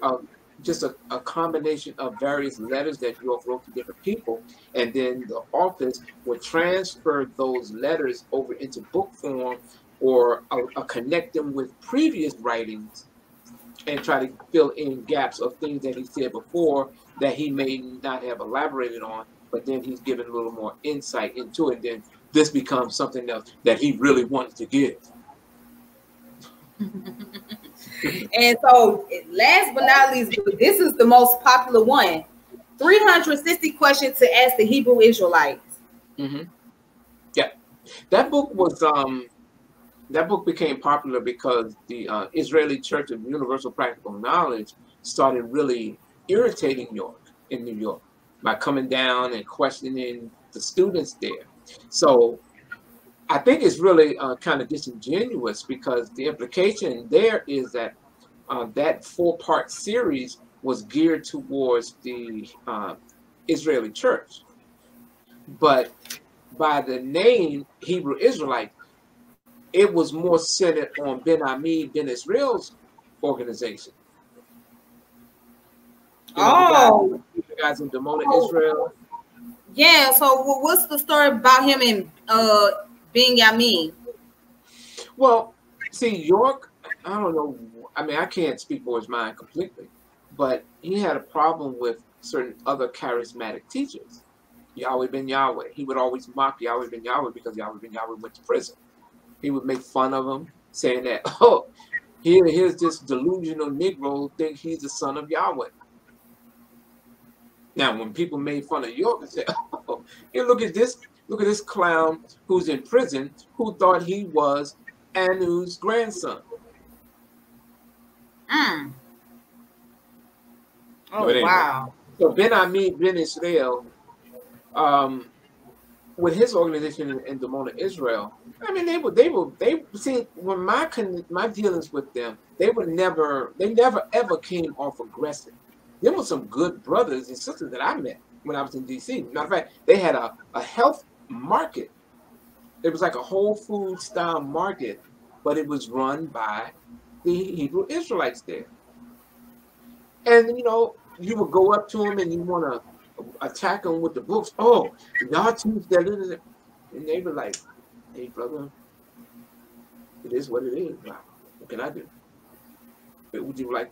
just a combination of various letters that York wrote to different people, and then the authors would transfer those letters over into book form, or connect them with previous writings and try to fill in gaps of things that he said before that he may not have elaborated on, but then he's given a little more insight into it. Then this becomes something else that he really wanted to give. And so last but not least, this is the most popular one: 360 questions to ask the Hebrew Israelites. Yeah, that book was that book became popular because the Israeli Church of Universal Practical Knowledge started really irritating York in New York by coming down and questioning the students there. So I think it's really kind of disingenuous, because the implication there is that that 4-part series was geared towards the Israeli church. But by the name Hebrew Israelite, it was more centered on Ben Ami, Ben Israel's organization. You guys in Dimona, Israel. Yeah, so what's the story about him and Ben Yamin? Well, see, York, I don't know. I mean, I can't speak for his mind completely, but he had a problem with certain other charismatic teachers. Yahweh ben Yahweh. He would always mock Yahweh ben Yahweh because Yahweh ben Yahweh went to prison. He would make fun of him, saying that, oh, here's this delusional Negro think he's the son of Yahweh. Now, when people made fun of York and said, oh, hey, look at this clown who's in prison who thought he was Anu's grandson. Oh, anyway, wow. So Ben Ami, Ben Israel, with his organization in Dimona, Israel, I mean, they see, when my dealings with them, they never ever came off aggressive. There were some good brothers and sisters that I met when I was in DC. Matter of fact, they had a health market. It was like a Whole Food style market, but it was run by the Hebrew Israelites there. And you would go up to them and you want to attack them with the books. Oh, y'all teach that, and they were like, "Hey, brother, it is what it is. What can I do? Would you like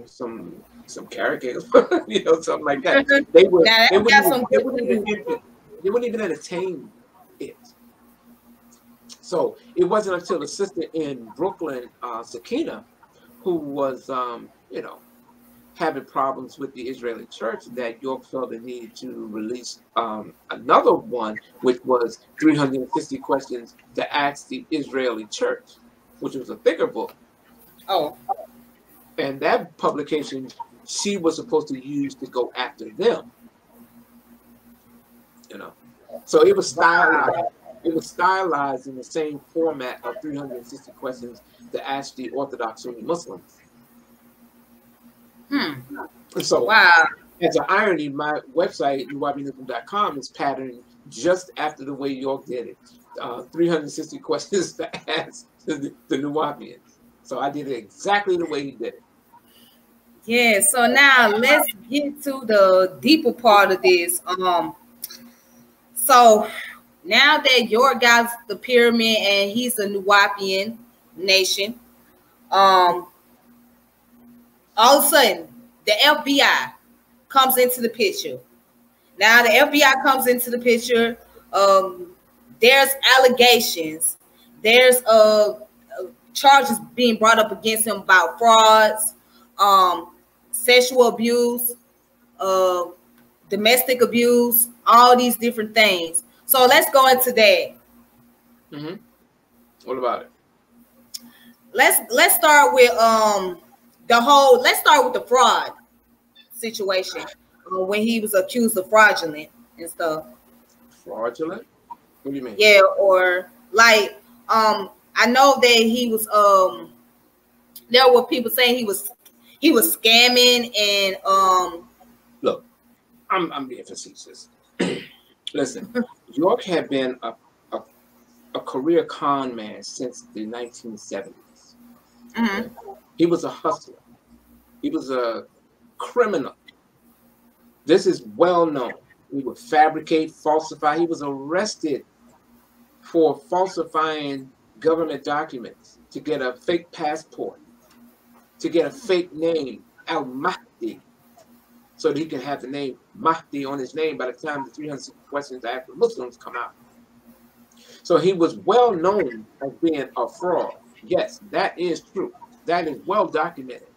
some carrot cake, something like that?" They wouldn't even entertain it. So it wasn't until the sister in Brooklyn, Sakina, who was, having problems with the Israeli church, that York felt the need to release another one, which was 360 questions to ask the Israeli church, which was a thicker book. Oh. And that publication she was supposed to use to go after them. So it was stylized. It was stylized in the same format of 360 questions to ask the Orthodox Sunni Muslims. So, wow. As an irony, my website, nuwaubianism.com, is patterned just after the way York did it. 360 questions to ask the Nuwaubians. So I did it exactly the way he did it. Yeah, so now let's get to the deeper part of this. So now that York got the pyramid and he's a Nuwaubian nation, all of a sudden the FBI comes into the picture. Now the FBI comes into the picture. There's allegations. There's charges being brought up against him about frauds, sexual abuse, domestic abuse, all these different things. So let's go into that. Mm-hmm. What about it? Let's start with let's start with the fraud situation when he was accused of fraudulent and stuff. Fraudulent? What do you mean? Yeah, or like I know that he was there were people saying he was scamming and look, I'm being facetious. Listen, York had been a career con man since the 1970s. Mm-hmm. He was a hustler. He was a criminal. This is well known. He would fabricate, falsify. He was arrested for falsifying government documents to get a fake passport, to get a fake name, Al-Mahdi, so that he can have the name Mahdi on his name by the time the 300 questions after Muslims come out. So he was well known as being a fraud. Yes, that is true. That is well documented.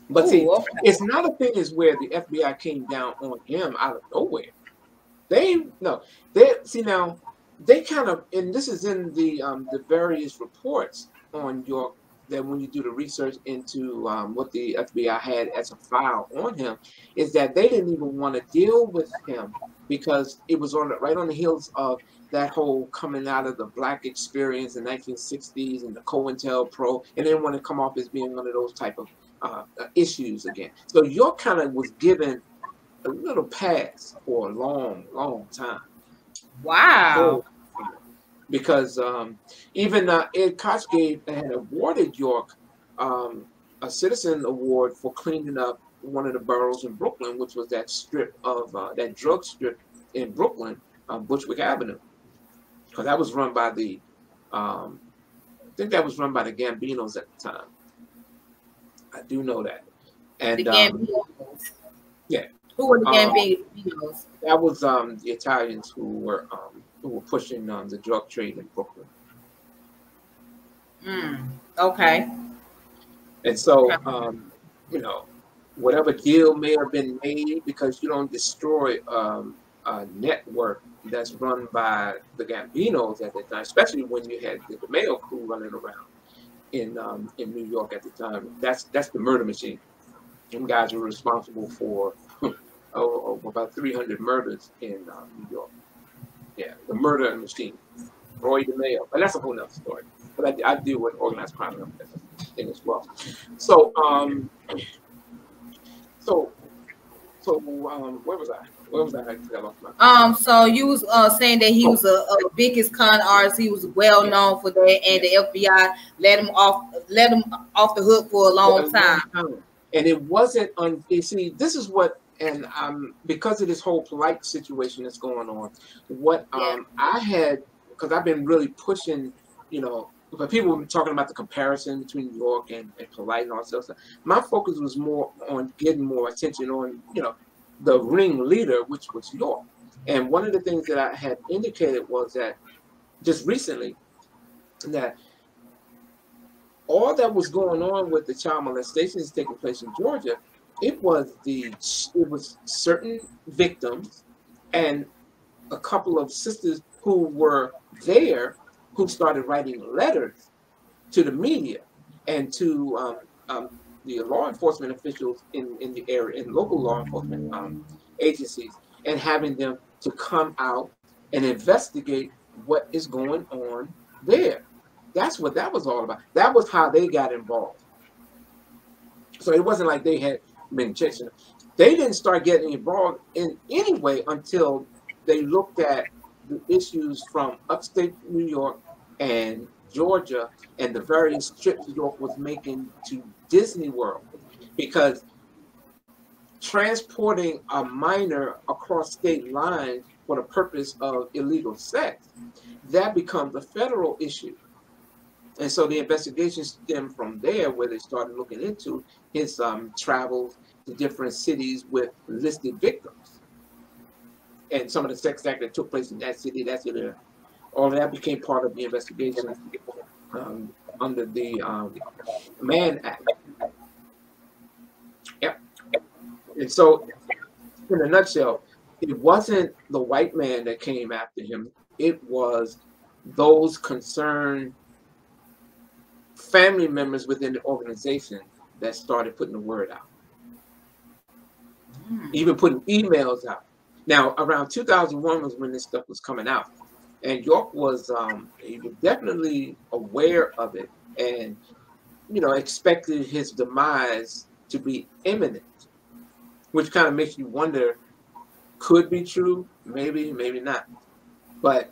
But see, it's not a thing is where the FBI came down on him out of nowhere. They kind of, and this is in the various reports on York, that when you do the research into what the FBI had as a file on him, is that they didn't even want to deal with him because it was right on the heels of that whole coming out of the black experience in the 1960s and the COINTELPRO, and they didn't want to come off as being one of those type of issues again. So York kind of was given a little pass for a long, long time. Wow. Because even Ed Koch had awarded York a citizen award for cleaning up one of the boroughs in Brooklyn, which was that strip of that drug strip in Brooklyn, Bushwick Avenue, because that was run by the I think that was run by the Gambinos at the time. I do know that. And the Gambinos. Yeah. Who were the Gambinos? That was the Italians who were pushing the drug trade in Brooklyn. Okay. And so, whatever deal may have been made, because you don't destroy a network that's run by the Gambinos at the time, especially when you had the Mayo crew running around in New York at the time. That's the murder machine. Them guys were responsible for about 300 murders in New York. Yeah, the murder machine, Roy DeMeo. But that's a whole nother story. But I deal with organized crime thing as well. So, where was I? Where was I? So you was saying that he was a biggest con artist. He was well known for that, and the FBI let him off the hook for a long time. And it wasn't on. You see, this is what. And because of this whole polite situation that's going on, what I had, because I've been really pushing, but people were talking about the comparison between York and polite and all that stuff. My focus was more on getting more attention on, the ring leader, which was York. And one of the things that I had indicated was that just recently that all that was going on with the child molestations taking place in Georgia, it was certain victims and a couple of sisters who were there who started writing letters to the media and to the law enforcement officials in the area, in local law enforcement agencies, and having them to come out and investigate what is going on there. That's what that was all about. That was how they got involved. So it wasn't like they had been chasing them. They didn't start getting involved in any way until they looked at the issues from upstate New York and Georgia and the various trips New York was making to Disney World, because transporting a minor across state lines for the purpose of illegal sex, that becomes a federal issue. And so the investigations stem from there, where they started looking into his travels to different cities with listed victims. And some of the sex acts that took place in that city, all of that became part of the investigation under the Mann Act. Yep. And so, in a nutshell, it wasn't the white man that came after him. It was those concerned family members within the organization that started putting the word out, even putting emails out. Now, around 2001 was when this stuff was coming out, and York was he was definitely aware of it, and expected his demise to be imminent, which kind of makes you wonder, could be true, maybe not. But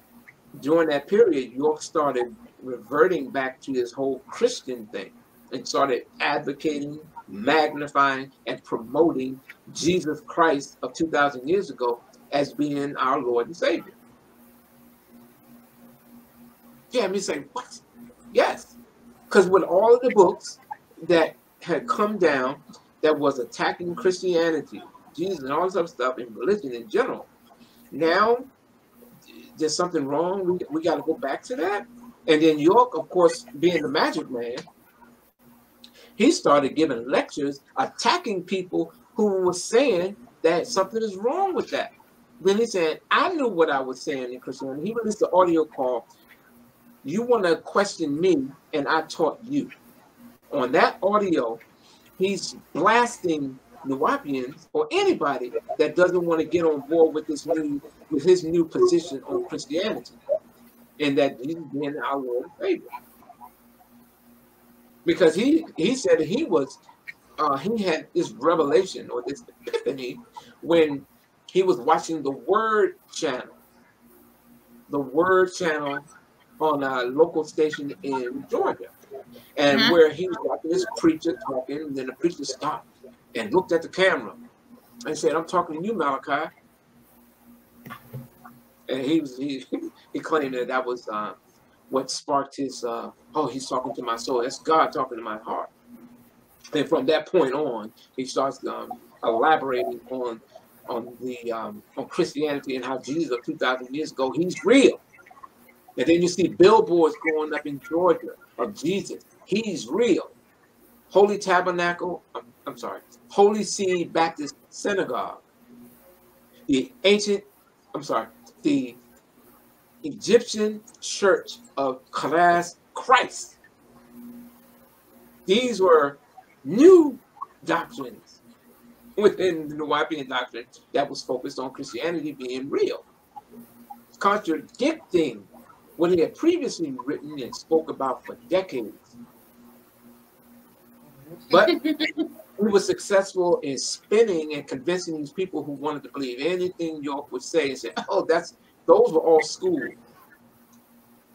during that period, York started reverting back to his whole Christian thing and started advocating, magnifying, and promoting Jesus Christ of 2,000 years ago as being our Lord and Savior. Yeah, me say, what? Yes. Because with all of the books that had come down that was attacking Christianity, Jesus, and all this other stuff, and religion in general, now there's something wrong. We got to go back to that. And then York, of course, being the magic man, he started giving lectures attacking people who were saying that something is wrong with that. Then he said, I knew what I was saying in Christianity. He released the audio called, "You Want to Question Me, and I Taught You." On that audio, he's blasting Nuwaubians or anybody that doesn't want to get on board with his new position on Christianity, and that he's being our Lord and Savior. Because he said that he had this revelation or this epiphany when he was watching the Word channel on a local station in Georgia, and where he was watching this preacher talking, and then the preacher stopped and looked at the camera and said, "I'm talking to you, Malachi." And he claimed that was what sparked his he's talking to my soul. That's God talking to my heart. And from that point on, he starts elaborating on Christianity and how Jesus of 2,000 years ago, he's real. And then you see billboards going up in Georgia of Jesus. He's real. Holy Seed Baptist Synagogue. The Egyptian Church of Christ. These were new doctrines within the Nuwaubian doctrine that was focused on Christianity being real, contradicting what he had previously written and spoke about for decades. But he was successful in spinning and convincing these people who wanted to believe anything York would say and say, "Oh, those were all schools."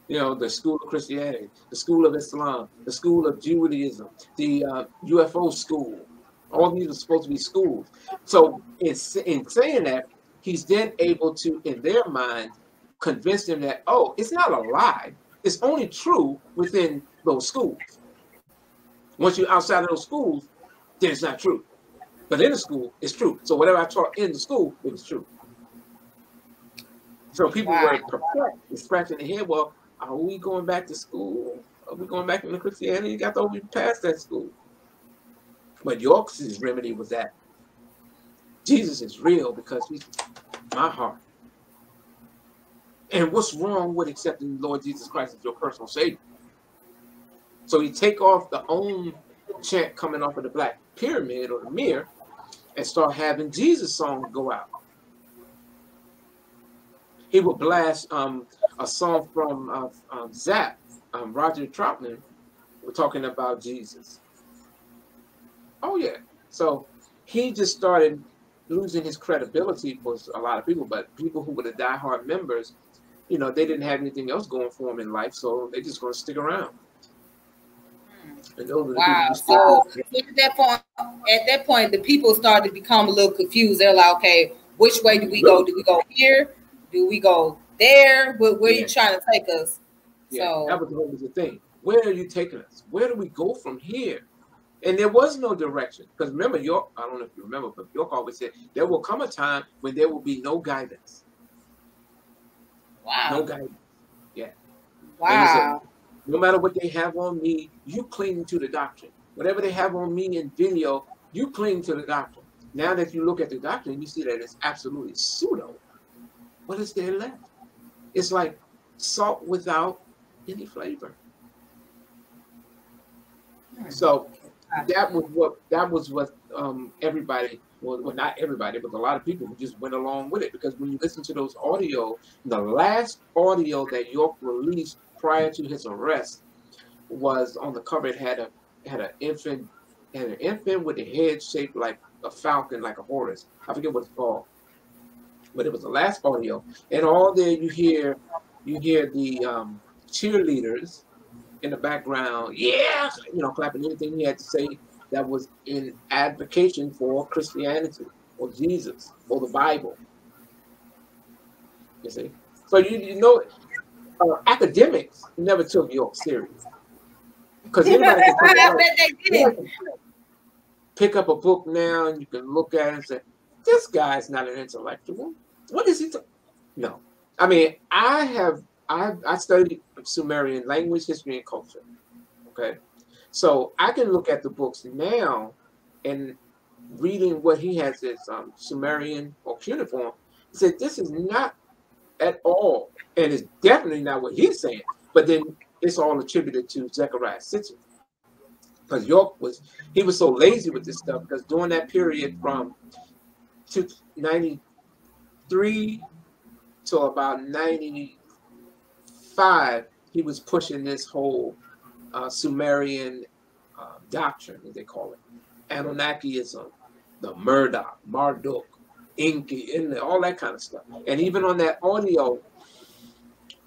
The school of Christianity, the school of Islam, the school of Judaism, the UFO school. All these are supposed to be schools. So in saying that, he's then able to, in their mind, convince them that, oh, it's not a lie. It's only true within those schools. Once you're outside of those schools, then it's not true. But in the school, it's true. So whatever I taught in the school, it was true. So people were perplexed and scratching their head. Well, Are we going back to school? Are we going back into Christianity? I thought we passed that school. But York's remedy was that Jesus is real because he's my heart. And what's wrong with accepting the Lord Jesus Christ as your personal Savior? So he take off the own chant coming off of the Black Pyramid or the mirror and start having Jesus songs go out. He would blast a song from Zapp, Roger Troutman, we're talking about Jesus. Oh yeah. So he just started losing his credibility for a lot of people, but people who were the diehard members, you know, they didn't have anything else going for them in life, so they're just going to stick around. Wow. So at that point, the people started to become a little confused. They're like, okay, which way do we go? Do we go here? Do we go there? Where are you trying to take us? Yeah, so that was always the thing. Where are you taking us? Where do we go from here? And there was no direction. Because remember, York, I don't know if you remember, but York always said, there will come a time when there will be no guidance. Wow. No guidance. Yeah. Wow. Said, no matter what they have on me, you cling to the doctrine. Whatever they have on me in video, you cling to the doctrine. Now that you look at the doctrine, you see that it's absolutely pseudo. What is there left? It's like salt without any flavor. So that was what everybody, well, not everybody, but a lot of people just went along with it, because when you listen to those audio, the last audio that York released prior to his arrest was on the cover. It had an infant with a head shaped like a falcon, like a Horus. I forget what it's called, but it was the last audio, and all there you hear the cheerleaders in the background, yeah, you know, clapping anything he had to say that was in advocation for Christianity or Jesus or the Bible. You see, so you know, academics never took York serious, because anybody can pick up a book now and you can look at it and say, this guy's not an intellectual. What is he? No, I mean, I studied Sumerian language, history, and culture. Okay, so I can look at the books now and reading what he has as Sumerian or cuneiform, said this is not at all, and it's definitely not what he's saying. But then it's all attributed to Zechariah Sitchin, because York was so lazy with this stuff, because during that period from 93 till about 95, he was pushing this whole Sumerian doctrine, as they call it, Anunnakism, the Marduk, Enki, and all that kind of stuff. And even on that audio,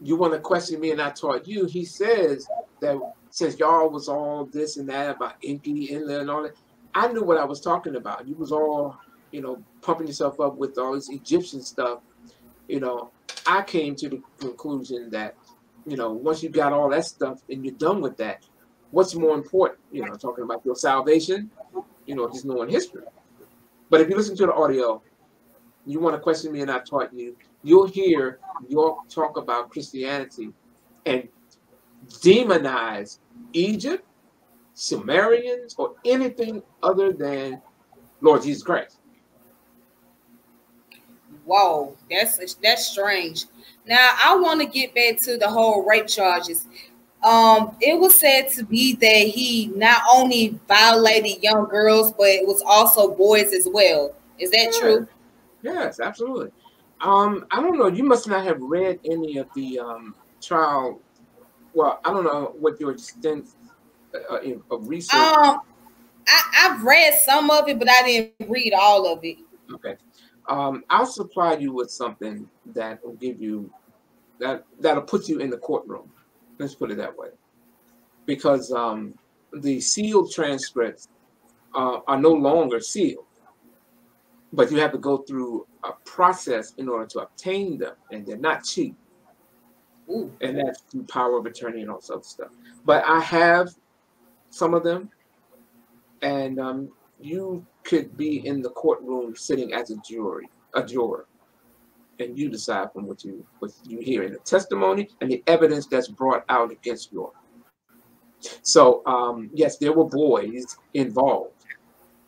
you want to question me and I taught you, he says that since y'all was all this and that about Enki, Enlil, and all that, I knew what I was talking about. You was all, you know, pumping yourself up with all this Egyptian stuff. You know, I came to the conclusion that, you know, once you got all that stuff and you're done with that, what's more important? You know, talking about your salvation, you know, just knowing history. But if you listen to the audio, you want to question me and I taught you, you'll hear York talk about Christianity and demonize Egypt, Sumerians, or anything other than Lord Jesus Christ. Whoa, that's strange. Now I want to get back to the whole rape charges. It was said to be that he not only violated young girls, but it was also boys as well. Is that true? Yes, absolutely. I don't know. You must not have read any of the trial. Well, I don't know what your extent of research. I've read some of it, but I didn't read all of it. Okay. I'll supply you with something that will give you that'll put you in the courtroom. Let's put it that way, because the sealed transcripts are no longer sealed, but you have to go through a process in order to obtain them, and they're not cheap. Ooh. And that's through power of attorney and all sorts of stuff. But I have some of them, and you could be in the courtroom sitting as a juror, and you decide from what you hear in the testimony and the evidence that's brought out against York. So yes, there were boys involved.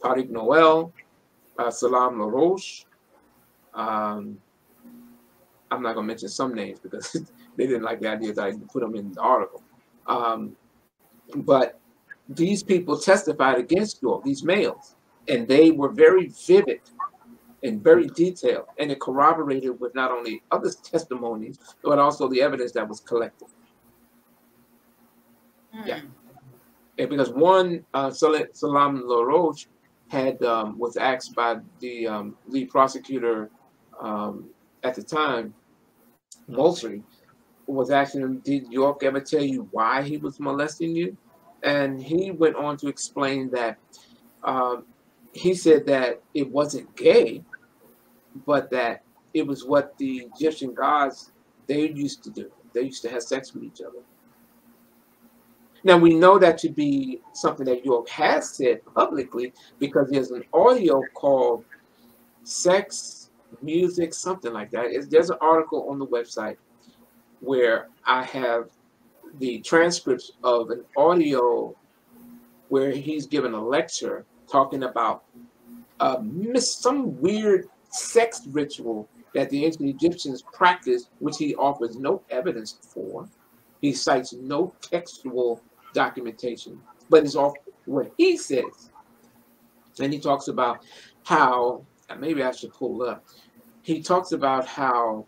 Tariq Noel, Salam LaRoche. I'm not going to mention some names because they didn't like the idea that I put them in the article. But these people testified against York, these males, and they were very vivid and very detailed, and it corroborated with not only other testimonies, but also the evidence that was collected. Yeah. And because one, Salam LaRoche had was asked by the lead prosecutor at the time, Moultrie, was asking him, did York ever tell you why he was molesting you? And he went on to explain that he said that it wasn't gay, but that it was what the Egyptian gods, they used to do. They used to have sex with each other. Now, we know that to be something that York has said publicly because there's an audio called Sex, Music, something like that. There's an article on the website where I have the transcripts of an audio where he's given a lecture talking about some weird sex ritual that the ancient Egyptians practiced, which he offers no evidence for. He cites no textual documentation, but it's off what he says. And he talks about how, maybe I should pull up, he talks about how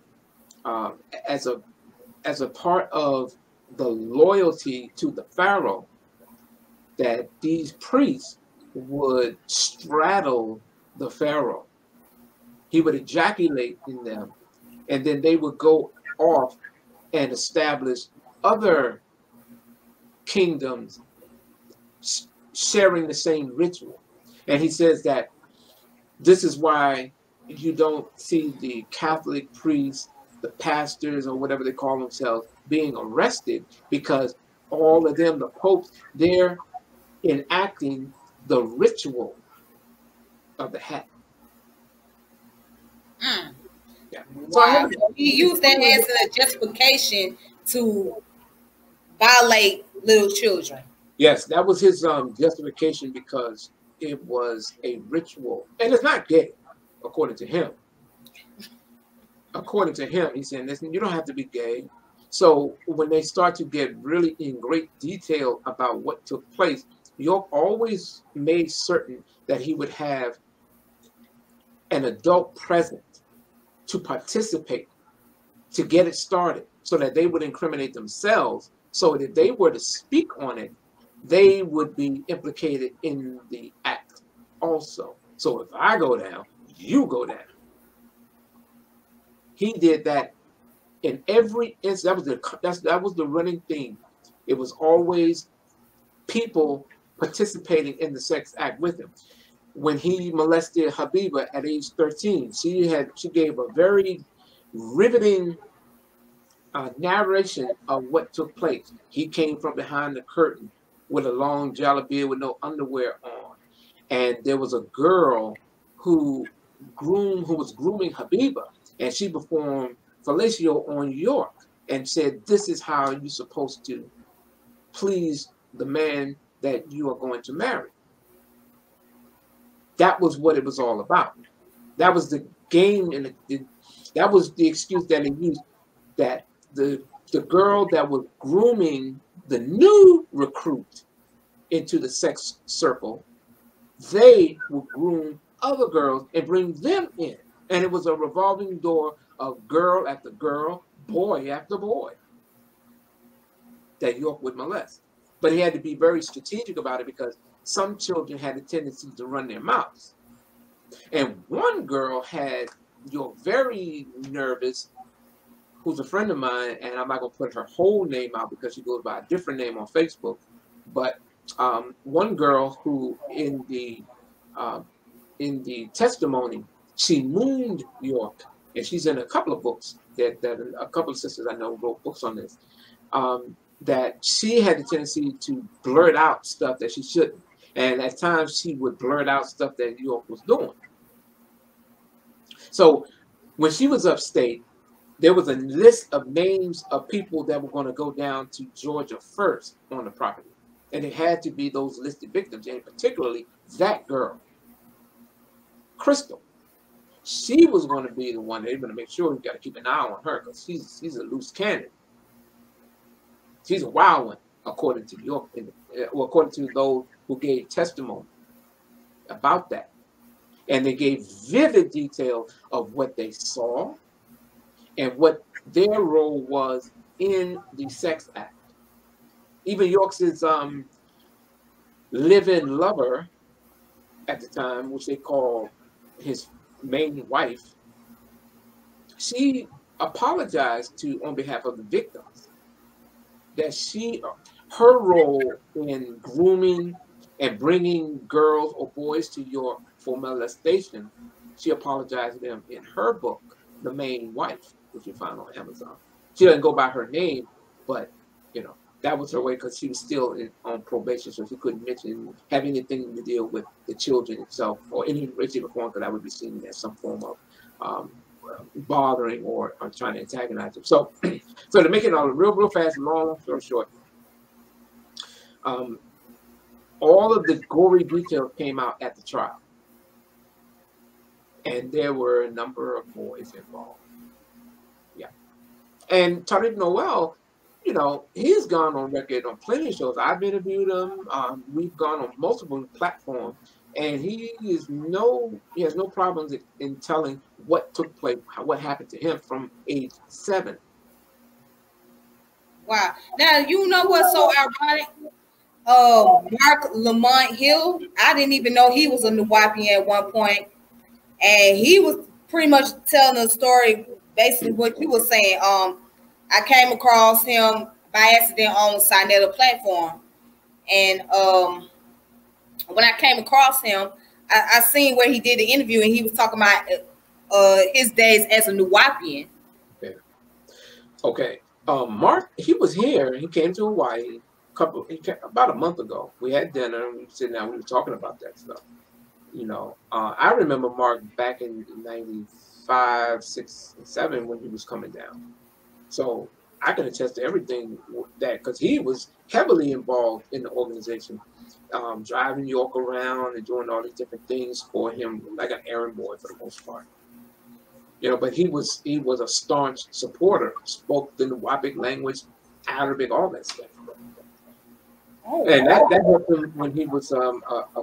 as a part of the loyalty to the pharaoh, that these priests would straddle the pharaoh. He would ejaculate in them, and then they would go off and establish other kingdoms sharing the same ritual. And he says that this is why you don't see the Catholic priests, the pastors, or whatever they call themselves, being arrested, because all of them, the popes, they're enacting the ritual of the hat. Yeah. Wow. So he used that as a justification to violate little children. Yes, that was his justification, because it was a ritual, and it's not gay, according to him. According to him, he's saying, listen, you don't have to be gay. So when they start to get really in great detail about what took place, York always made certain that he would have an adult present to participate, to get it started, so that they would incriminate themselves, so that if they were to speak on it, they would be implicated in the act also. So if I go down, you go down. He did that in every instance. That was the running theme. It was always people participating in the sex act with him. When he molested Habiba at age 13, she gave a very riveting narration of what took place. He came from behind the curtain with a long jalabia with no underwear on, and there was a girl who was grooming Habiba, and she performed fellatio on York and said, "This is how you're supposed to please the man that you are going to marry." That was what it was all about. That was the game, and that was the excuse that he used, that the girl that was grooming the new recruit into the sex circle, they would groom other girls and bring them in. And it was a revolving door of girl after girl, boy after boy that York would molest. But he had to be very strategic about it, because some children had a tendency to run their mouths. And one girl had York very nervous, who's a friend of mine, and I'm not going to put her whole name out because she goes by a different name on Facebook. But one girl who in the testimony, she mooned York, and she's in a couple of books that a couple of sisters I know wrote books on this, that she had the tendency to blurt out stuff that she shouldn't. And at times she would blurt out stuff that York was doing. So When she was upstate, there was a list of names of people that were going to go down to Georgia first on the property. And it had to be those listed victims, and particularly that girl, Crystal. She was going to be the one. They're going to make sure we got to keep an eye on her because she's a loose cannon. She's a wild one, according to York, or according to those who gave testimony about that. And they gave vivid detail of what they saw and what their role was in the sex act. Even York's live-in lover at the time, which they called his main wife, she apologized on behalf of the victims that her role in grooming and bringing girls or boys to York for molestation, she apologized to them in her book, The Main Wife, which you find on Amazon. She doesn't go by her name, but that was her way because she was still on probation, so she couldn't have anything to deal with the children itself or any racial form that I would be seen as some form of bothering or trying to antagonize them. So, so to make it all real fast, long story short, all of the gory details came out at the trial, and there were a number of boys involved. Yeah, and Tariq Noel, he's gone on record on plenty of shows. I've interviewed him. We've gone on multiple platforms, and he has no problems in telling what took place, what happened to him from age 7. Wow. Now, you know what's so ironic? Mark Lamont Hill, I didn't even know he was a Nuwaubian at one point, and he was pretty much telling a story, basically what you were saying. I came across him by accident on Sinetta platform. And when I came across him, I seen where he did the interview, and he was talking about his days as a Nuwaubian. Okay. Mark, he was here. He came to Hawaii about a month ago. We had dinner, and we were sitting down, we were talking about that stuff. I remember Mark back in 95, 6, 7 when he was coming down. So I can attest to everything that, because he was heavily involved in the organization, driving York around and doing all these different things for him, like an errand boy for the most part. But he was a staunch supporter, spoke the Nuwaubic language, Arabic, all that stuff. Oh, and that helped him when he was a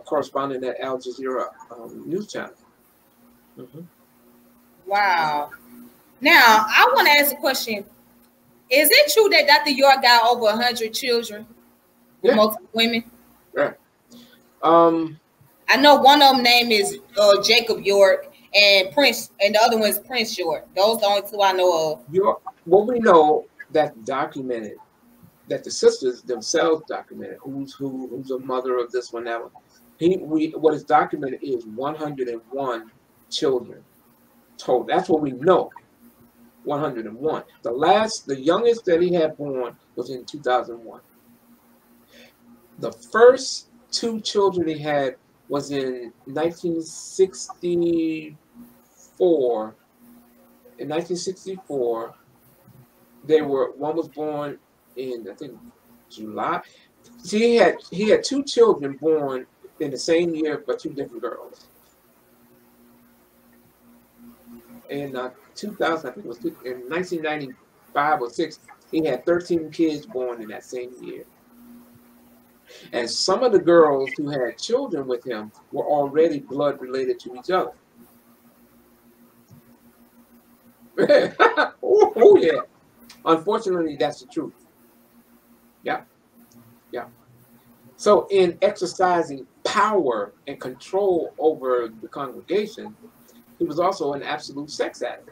correspondent at Al Jazeera news channel. Mm-hmm. Wow. Now, I want to ask a question. Is it true that Dr. York got over 100 children with multiple women? Yeah. I know one of them name is Jacob York and Prince, and the other one is Prince York. Those are the only two I know of. What we know that's documented, that the sisters themselves documented, who's a mother of this one, that one. What is documented is 101 children total. That's what we know. 101. The youngest that he had born was in 2001. The first 2 children he had was in 1964. In 1964, one was born in, I think, July. See, he had 2 children born in the same year, but 2 different girls. In 2000, I think it was in 1995 or 6, he had 13 kids born in that same year. And some of the girls who had children with him were already blood related to each other. oh yeah. Unfortunately, that's the truth. Yeah. Yeah. So in exercising power and control over the congregation, he was also an absolute sex addict.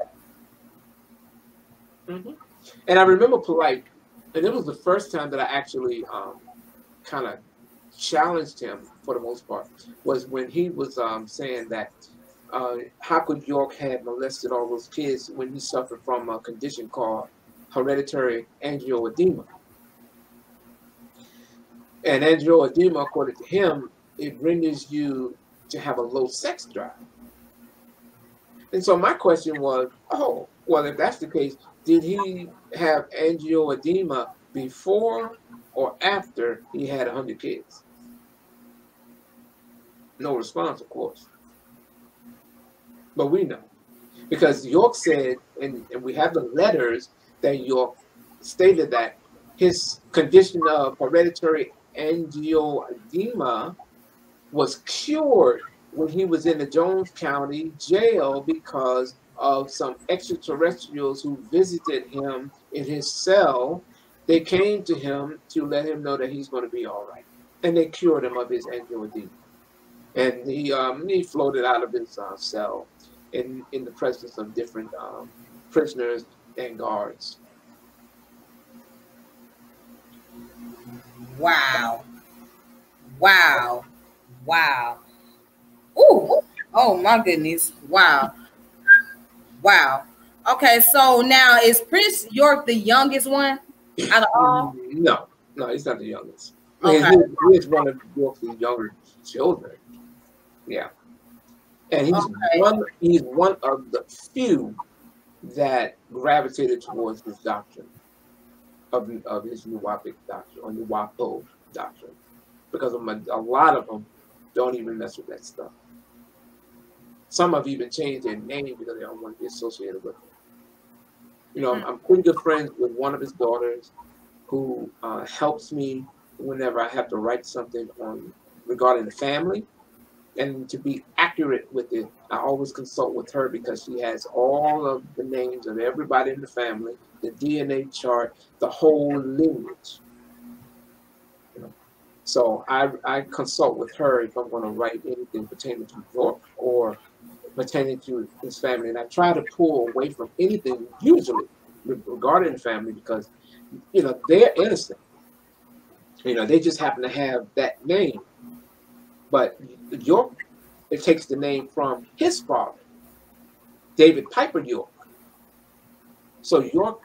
Mm-hmm. And I remember Polite, and it was the first time that I actually kind of challenged him, for the most part, was when he was saying that how could York have molested all those kids when he suffered from a condition called hereditary angioedema. And angioedema, according to him, it renders you to have a low sex drive. And so my question was, oh, well, if that's the case, did he have angioedema before or after he had 100 kids? No response, of course. But we know. Because York said, and we have the letters that York stated that his condition of hereditary angioedema was cured when he was in the Jones County jail because of some extraterrestrials who visited him in his cell. They came to him to let him know that he's going to be all right. And they cured him of his angioedema. And he floated out of his cell in the presence of different prisoners and guards. Wow. Wow. Wow. Ooh. Oh my goodness. Wow. Wow. Okay, so now is Prince York the youngest one out of all? No, he's not the youngest. Okay. He's one of York's younger children. Yeah. And he's one of the few that gravitated towards this doctrine of his Nuwapic doctrine, or Nuwapo doctrine, because a lot of them don't even mess with that stuff. Some have even changed their name because they don't want to be associated with it. You know, I'm pretty good friends with one of his daughters, who helps me whenever I have to write something regarding the family. And to be accurate with it, I always consult with her because she has all of the names of everybody in the family, the DNA chart, the whole lineage. You know? So I consult with her if I'm going to write anything pertaining to York or pertaining to his family. And I try to pull away from anything usually regarding the family because, you know, they're innocent. You know, they just happen to have that name. But York, it takes the name from his father, David Piper York. So York,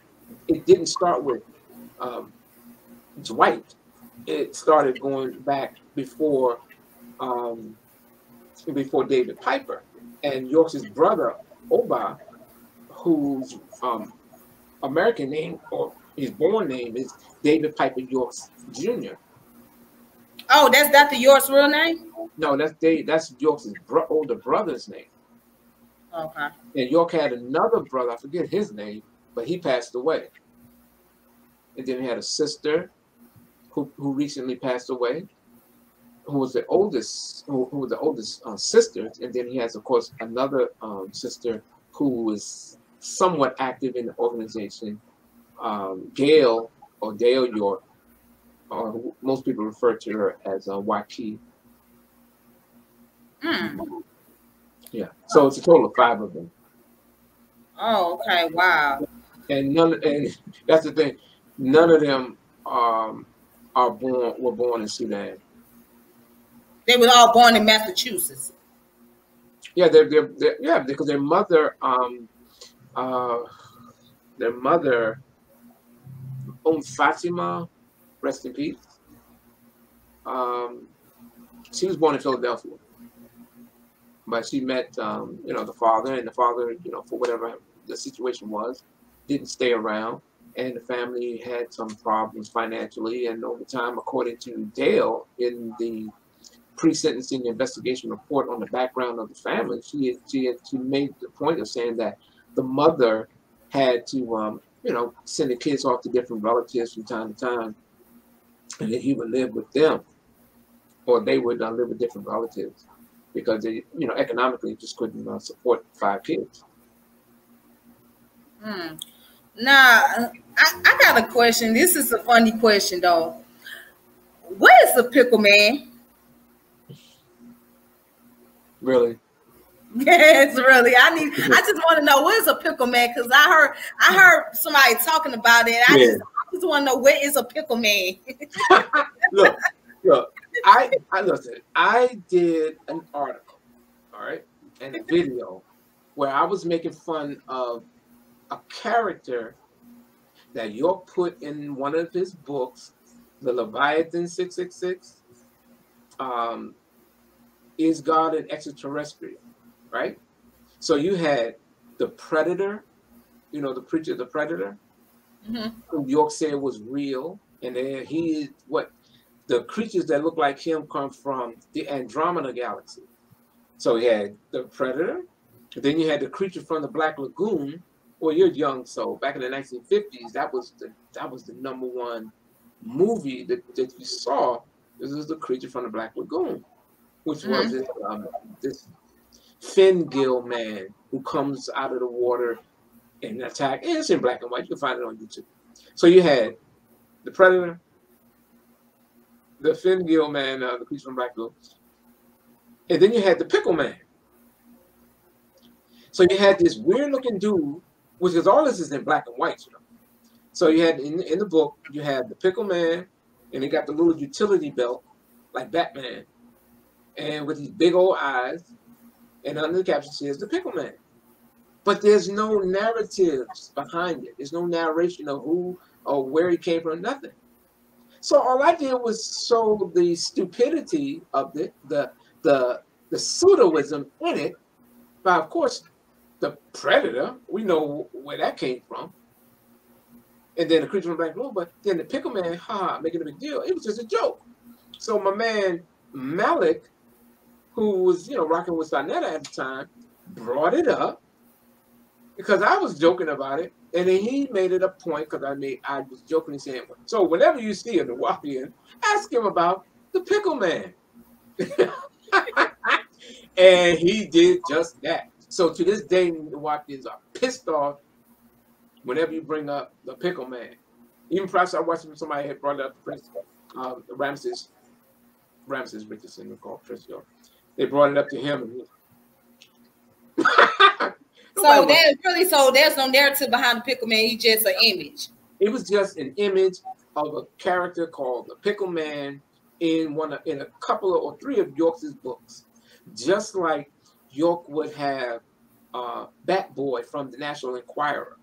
it didn't start with Dwight. It started going back before David Piper. And York's brother, Oba, whose American name or his born name is David Piper Yorks Jr. Oh, that's Dr. York's real name? No, that's York's older brother's name. Okay. And York had another brother, I forget his name, but he passed away. And then he had a sister who recently passed away, who was the oldest, who was the oldest sister. And then he has, of course, another sister who was somewhat active in the organization, Gail or Dale York, or most people refer to her as Waukee. Yeah, so it's a total of 5 of them. Oh, okay, wow. And that's the thing, none of them were born in Sudan. They were all born in Massachusetts. Yeah, yeah, because their mother, Fatima, rest in peace. She was born in Philadelphia, but she met, the father, and the father, for whatever the situation was, didn't stay around, and the family had some problems financially, and over time, according to Dale, in the pre-sentencing investigation report on the background of the family, she made the point of saying that the mother had to, send the kids off to different relatives from time to time, and that he would live with them, or they would live with different relatives, because they, economically just couldn't support 5 kids. Now, I got a question. This is a funny question, though. What is a pickle man? Really? Yes, really. I just want to know, what is a pickle man? Because I heard somebody talking about it. I just want to know, what is a pickle man? Look, I listen. I did an article, all right, and a video where I was making fun of a character that York put in one of his books, The Leviathan 666. Is God an extraterrestrial? Right? So you had the Predator, you know, the preacher, the Predator, who York said was real, and then he is what the creatures that look like him come from the Andromeda galaxy. So you had the Predator, then you had the creature from the Black Lagoon. Well, you're young, so back in the 1950s, that was the #1 movie that you saw. This was the creature from the Black Lagoon, which was this fin-gill man who comes out of the water and attack. And it's in black and white. You can find it on YouTube. So you had the Predator, the fin-gill man, the creature from Black Lagoon, and then you had the Pickle Man. So you had this weird-looking dude, which is all this is in black and white, you know. So you had in the book, you had the Pickle Man, and he got the little utility belt like Batman, and with these big old eyes, and under the caption says the Pickle Man. But there's no narratives behind it. There's no narration of who or where he came from, nothing. So all I did was show the stupidity of it, the pseudoism in it. But of course, the Predator, we know where that came from. And then the creature from Black Lagoon, but then the Pickle Man, making a big deal. It was just a joke. So my man Malik, who was, you know, rocking with Sonetta at the time, brought it up because I was joking about it. And then he made it a point because I was jokingly saying, so whenever you see a Nuwaubian, ask him about the Pickle Man. And he did just that. So to this day, the Nuwaubians are pissed off whenever you bring up the Pickle Man. Even perhaps I watched somebody had brought up Ramses Richardson, they call Chris York. They brought it up to him. So there's no narrative behind the Pickle Man. He's just an image. It was just an image of a character called the Pickle Man in a couple of or three of York's books. Just like York would have Bat Boy from the National Enquirer.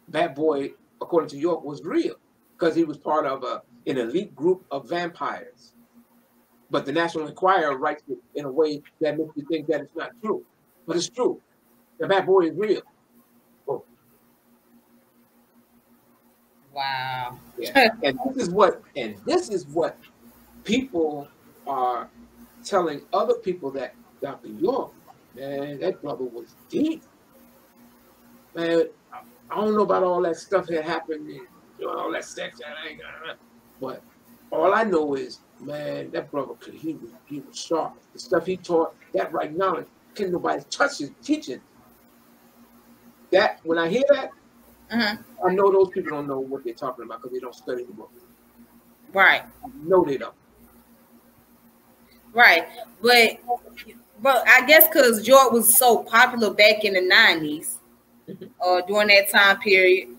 Bat Boy, according to York, was real because he was part of an elite group of vampires. But the National Enquirer writes it in a way that makes you think that it's not true. But it's true. The Bat Boy is real. Oh. Wow. Yeah. And this is what people are telling other people that Dr. York, man, that brother was deep. Man, I don't know about all that stuff that happened, and, you know, all that sex, but all I know is, man, that brother, he was sharp. The stuff he taught, that right knowledge, can nobody touch his teaching. That, when I hear that, I know those people don't know what they're talking about because they don't study the book. Right. No, they don't. Right. But I guess because York was so popular back in the 90s, during that time period,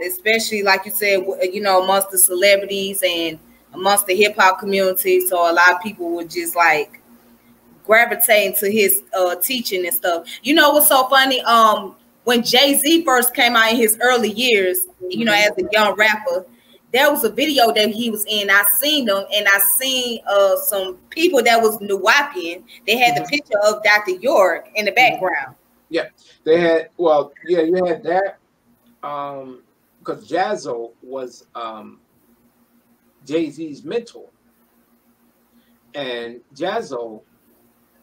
especially like you said, you know, amongst the celebrities and amongst the hip hop community. So a lot of people would just like gravitating to his teaching and stuff. You know what's so funny? When Jay-Z first came out in his early years, you know, as a young rapper, there was a video that he was in. I seen them, and I seen some people that was Nuwaubian. They had the picture of Dr. York in the background. Yeah, they had. Well, yeah, you had that because Jaz-O was Jay-Z's mentor, and Jaz-O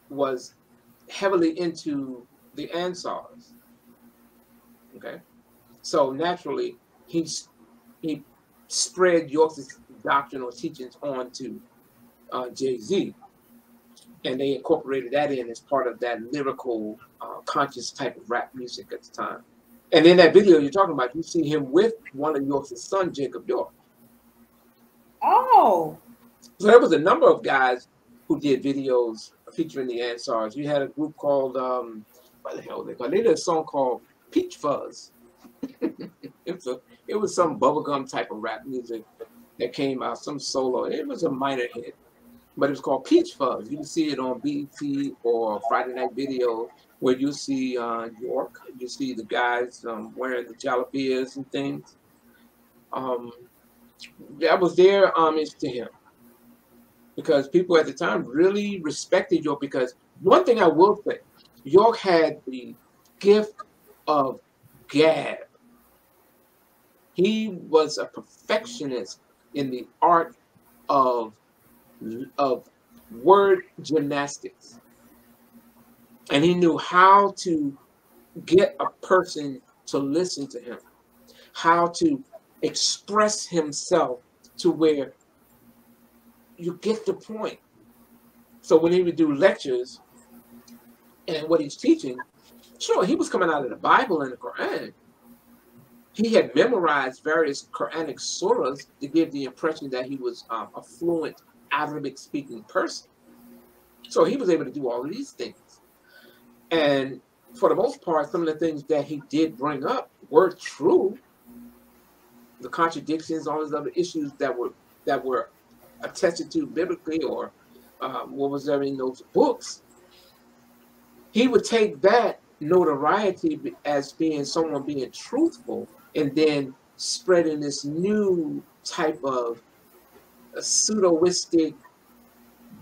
was heavily into the Ansars. Okay, so naturally he spread York's doctrinal teachings on to Jay-Z, and they incorporated that in as part of that lyrical, conscious type of rap music at the time. And in that video you're talking about, you see him with one of York's son, Jacob York. Oh. So there was a number of guys who did videos featuring the Ansars. You had a group called, what the hell they called? They did a song called Peach Fuzz. It was some bubblegum type of rap music that came out, some solo. It was a minor hit, but it was called Peach Fuzz. You can see it on BET or Friday Night Video, where you see York, you see the guys wearing the jalapenos and things. That was their homage to him, because people at the time really respected York. Because one thing I will say, York had the gift of gab. He was a perfectionist in the art of word gymnastics, and he knew how to get a person to listen to him, how to express himself to where you get the point. So when he would do lectures and what he's teaching, sure, he was coming out of the Bible and the Quran. He had memorized various Quranic surahs to give the impression that he was a fluent Arabic-speaking person. So he was able to do all of these things. And for the most part, some of the things that he did bring up were true. The contradictions, all these other issues that were attested to biblically, or what was there in those books, he would take that notoriety as being someone being truthful, and then spreading this new type of pseudoistic,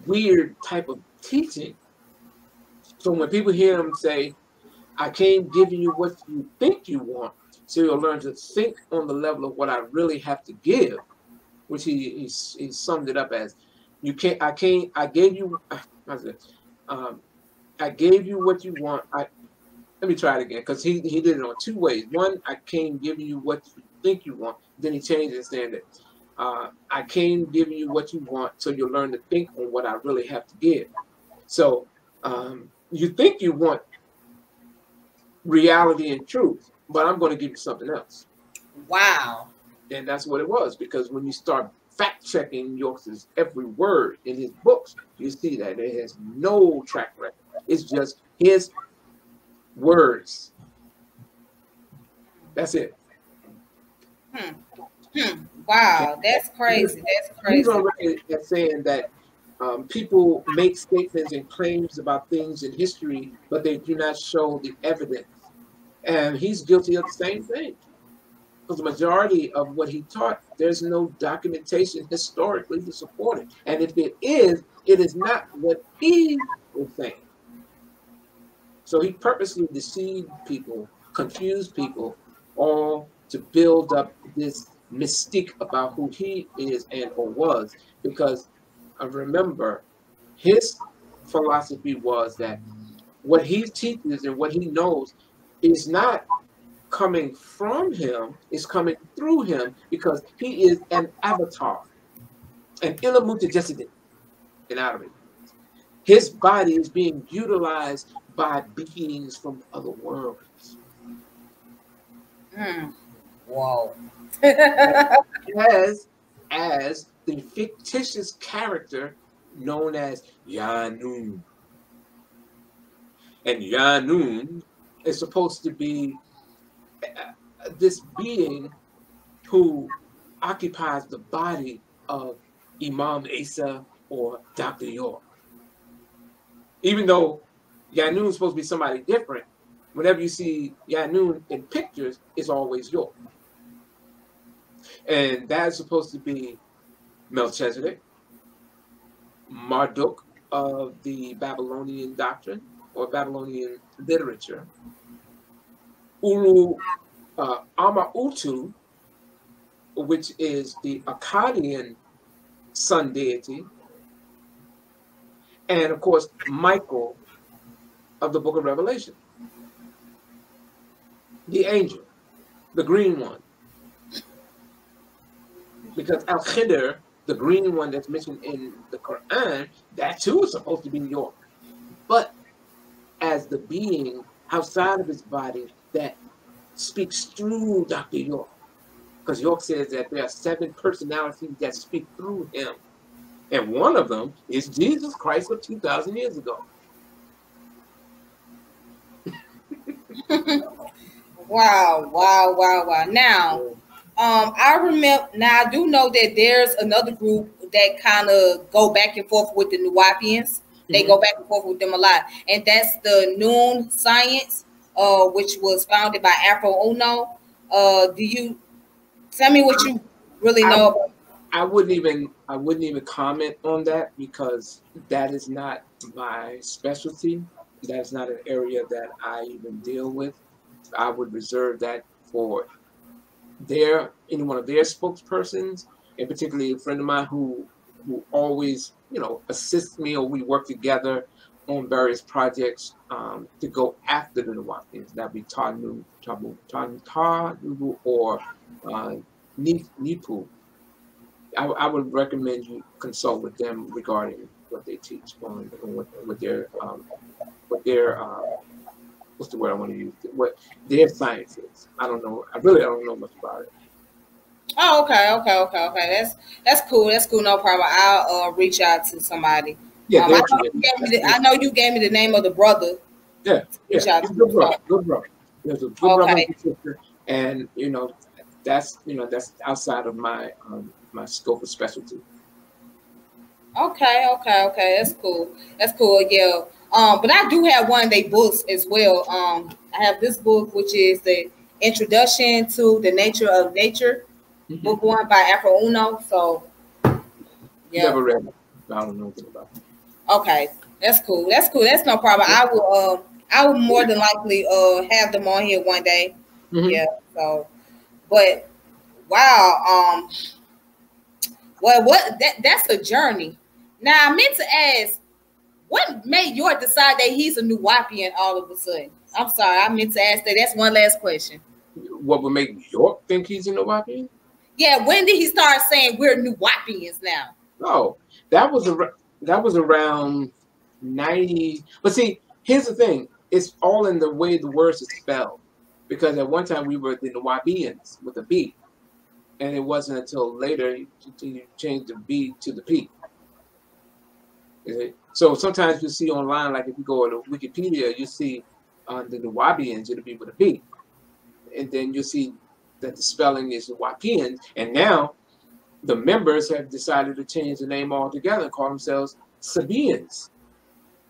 weird type of teaching. So when people hear him say, I can't give you what you think you want, so you'll learn to think on the level of what I really have to give, which he summed it up as, I gave you what you want. Let me try it again, because he did it on two ways. One, I can't give you what you think you want. Then he changed it and said that I can't give you what you want, so you'll learn to think on what I really have to give. So you think you want reality and truth, but I'm going to give you something else. Wow. And that's what it was, because when you start fact-checking York's every word in his books, you see that it has no track record. It's just his words. That's it. Wow, that's crazy. That's crazy. He's already saying that people make statements and claims about things in history, but they do not show the evidence. And he's guilty of the same thing. Because the majority of what he taught, there's no documentation historically to support it. And if it is not what he was saying. So he purposely deceived people, confused people, all to build up this mystique about who he is and or was. Because I remember his philosophy was that what he teaches and what he knows is not coming from him, is coming through him, because he is an avatar, an Ilamutajessidim in Arabic. His body is being utilized by beings from other worlds. Whoa. as the fictitious character known as Yanun. And Yanun is supposed to be this being who occupies the body of Imam Isa or Dr. York. Even though Yanun is supposed to be somebody different, whenever you see Yanun in pictures, it's always York. And that's supposed to be Melchizedek, Marduk of the Babylonian doctrine or Babylonian literature, Uru Amautu, which is the Akkadian sun deity, and of course Michael of the Book of Revelation, the angel, the green one. Because Al-Khidr, the green one that's mentioned in the Quran, that too is supposed to be York. But as the being outside of his body that speaks through Dr. York. Because York says that there are 7 personalities that speak through him. And one of them is Jesus Christ of 2,000 years ago. Wow. Now, I remember. Now I do know that there's another group that kind of go back and forth with the Nuwapians. They go back and forth with them a lot, and that's the Noon Science, which was founded by Afro Uno. Do you tell me what you really know about? I wouldn't even comment on that, because that is not my specialty. That's not an area that I even deal with. I would reserve that for any one of their spokespersons, and particularly a friend of mine who always, assists me, or we work together on various projects to go after the Nawapians. That'd be Nubu or uh, Nipu. I would recommend you consult with them regarding what they teach on with their what's the word I want to use? What their science is. I don't know. I don't know much about it. Oh, okay. That's cool. That's cool. No problem. I'll reach out to somebody. Yeah, I know you gave me the name of the brother. Yeah. He's a good brother. Good brother. There's a good brother and sister, and that's outside of my my scope of specialty. Okay. That's cool. Yeah. But I do have one of their books as well. I have this book, which is the Introduction to the Nature of Nature, book one by Afro Uno. So, yeah. Never read it. I don't know anything about it. Okay, that's cool. That's no problem. I will more than likely have them on here one day. Yeah. So, but wow. Well, that's a journey. Now, I meant to ask, what made York decide that he's a Nuwaubian all of a sudden? I'm sorry, I meant to ask that. That's one last question. What would make York think he's a Nuwaubian? Yeah, when did he start saying we're Nuwaubians now? Oh, that was around 90. But see, here's the thing: it's all in the way the words are spelled. Because at one time we were the Nuwaubians with a B, and it wasn't until later you changed the B to the P. So sometimes you see online, like if you go to Wikipedia, you see the Nuwaubians, it'll be with a B. And then you see that the spelling is Nuwaubians. And now the members have decided to change the name altogether and call themselves Sabians.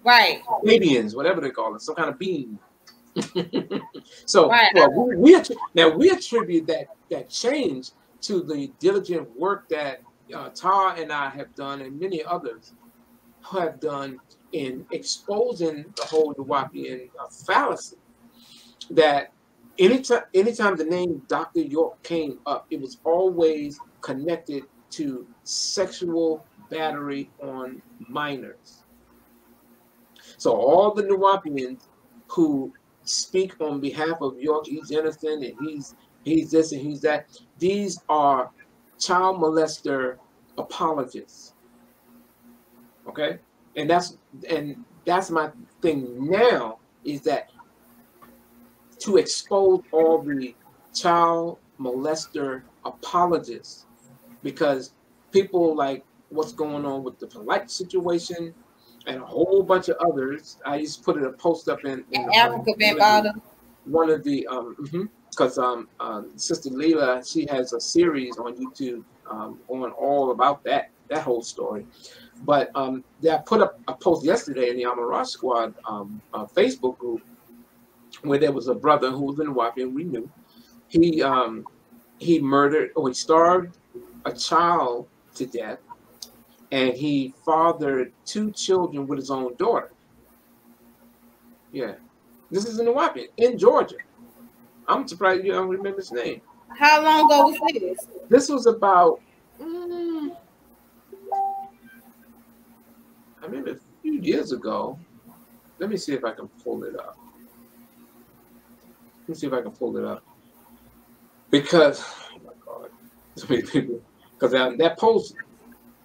Right. Sabians, whatever they call it, some kind of bean. So right. Well, we attribute that change to the diligent work that Tar and I have done, and many others have done in exposing the whole Nuwaubian fallacy. That anytime the name Dr. York came up, it was always connected to sexual battery on minors. So all the Nuwaubians who speak on behalf of York, he's innocent and he's this and he's that, these are child molester apologists. Okay, and that's my thing now, is that to expose all the child molester apologists, because people like what's going on with the Polite situation and a whole bunch of others. I used to put a post up in Africa Bambaataa. One of the because Sister Leila, she has a series on YouTube on all about that whole story. But I put up a post yesterday in the Amarat Squad Facebook group where there was a brother who was in Nuwaubian, we knew. He murdered, or he starved a child to death, and he fathered 2 children with his own daughter. Yeah. This is in Nuwaubian, in Georgia. I'm surprised you don't remember his name. How long ago was this? This was about I remember a few years ago. Let me see if I can pull it up. Because, oh my God, so many people. Because that post,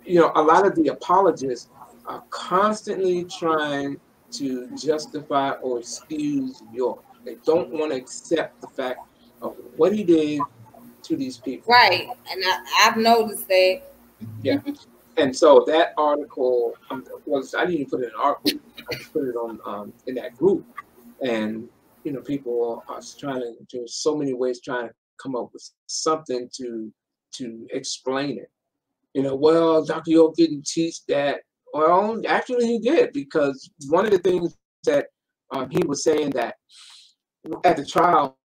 a lot of the apologists are constantly trying to justify or excuse York. They don't want to accept the fact of what he did to these people. Right, and I've noticed that. Yeah. And so that article, I didn't even put it in an article. I just put it on in that group, and people are trying to do so many ways, trying to come up with something to explain it. Well, Dr. York didn't teach that. Well, actually, he did, because one of the things that he was saying that at the trial,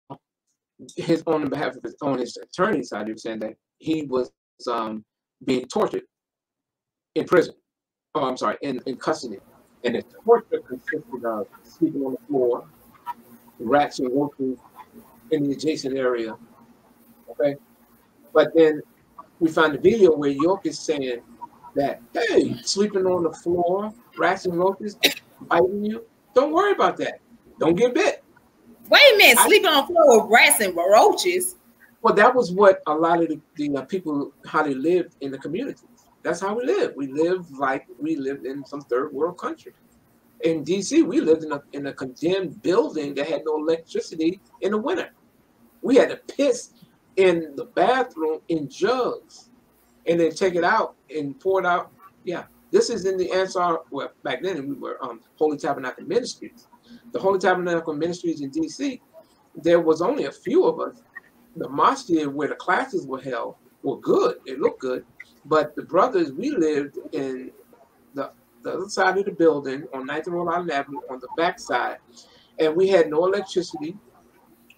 on behalf of his attorney side, he was saying that he was being tortured in prison. Oh, I'm sorry, in custody. And the torture consisted of sleeping on the floor, rats and roaches in the adjacent area. Okay. But then we found a video where York is saying that, hey, sleeping on the floor, rats and roaches biting you, don't worry about that. Don't get bit. Wait a minute, sleeping on the floor with rats and roaches? Well, that was what a lot of the people, how they lived in the communities. That's how we lived. We lived like we lived in some third world country. In DC, we lived in a condemned building that had no electricity in the winter. We had to piss in the bathroom in jugs and then take it out and pour it out. Yeah, this is in the Ansar, well, back then we were Holy Tabernacle Ministries. The Holy Tabernacle Ministries in DC, there was only a few of us. The mosque here where the classes were held were good. It looked good. But the brothers, we lived in the other side of the building on 9th and Rhode Island Avenue on the back side. And we had no electricity,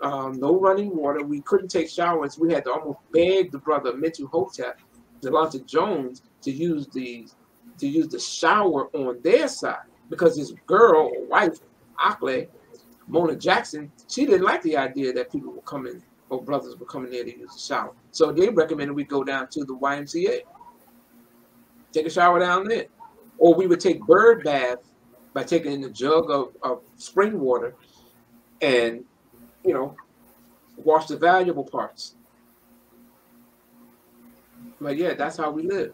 no running water. We couldn't take showers. We had to almost beg the brother, Mentu Hotep, Delonta Jones, to use the shower on their side because his girl or wife, Akle, Mona Jackson, she didn't like the idea that people were coming or brothers were coming there to use the shower. So they recommended we go down to the YMCA, take a shower down there. Or we would take bird baths by taking a jug of spring water and, wash the valuable parts. But yeah, that's how we live.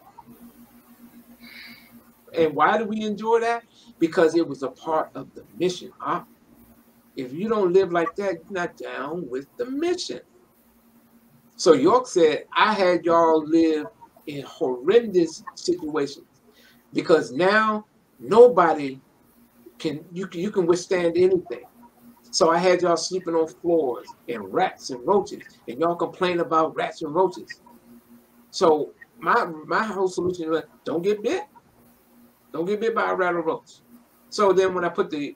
And why do we enjoy that? Because it was a part of the mission. If you don't live like that, you're not down with the mission. So York said, I had y'all live in horrendous situations because now nobody you can withstand anything. So I had y'all sleeping on floors and rats and roaches, and y'all complain about rats and roaches. So my whole solution was don't get bit. Don't get bit by a rat or roach. So then when I put the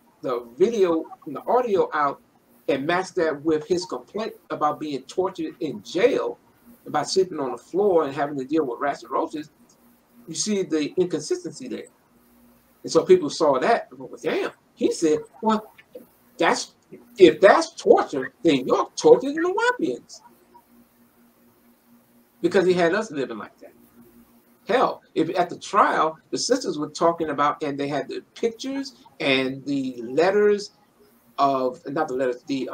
video and the audio out and matched that with his complaint about being tortured in jail, about sleeping on the floor and having to deal with rats and roaches, you see the inconsistency there. And so people saw that, well, damn. He said, well, if that's torture, then you're torturing the Nuwaubians. Because he had us living like that. Hell, if at the trial, the sisters were talking about, and they had the pictures and the letters of, not the letters, the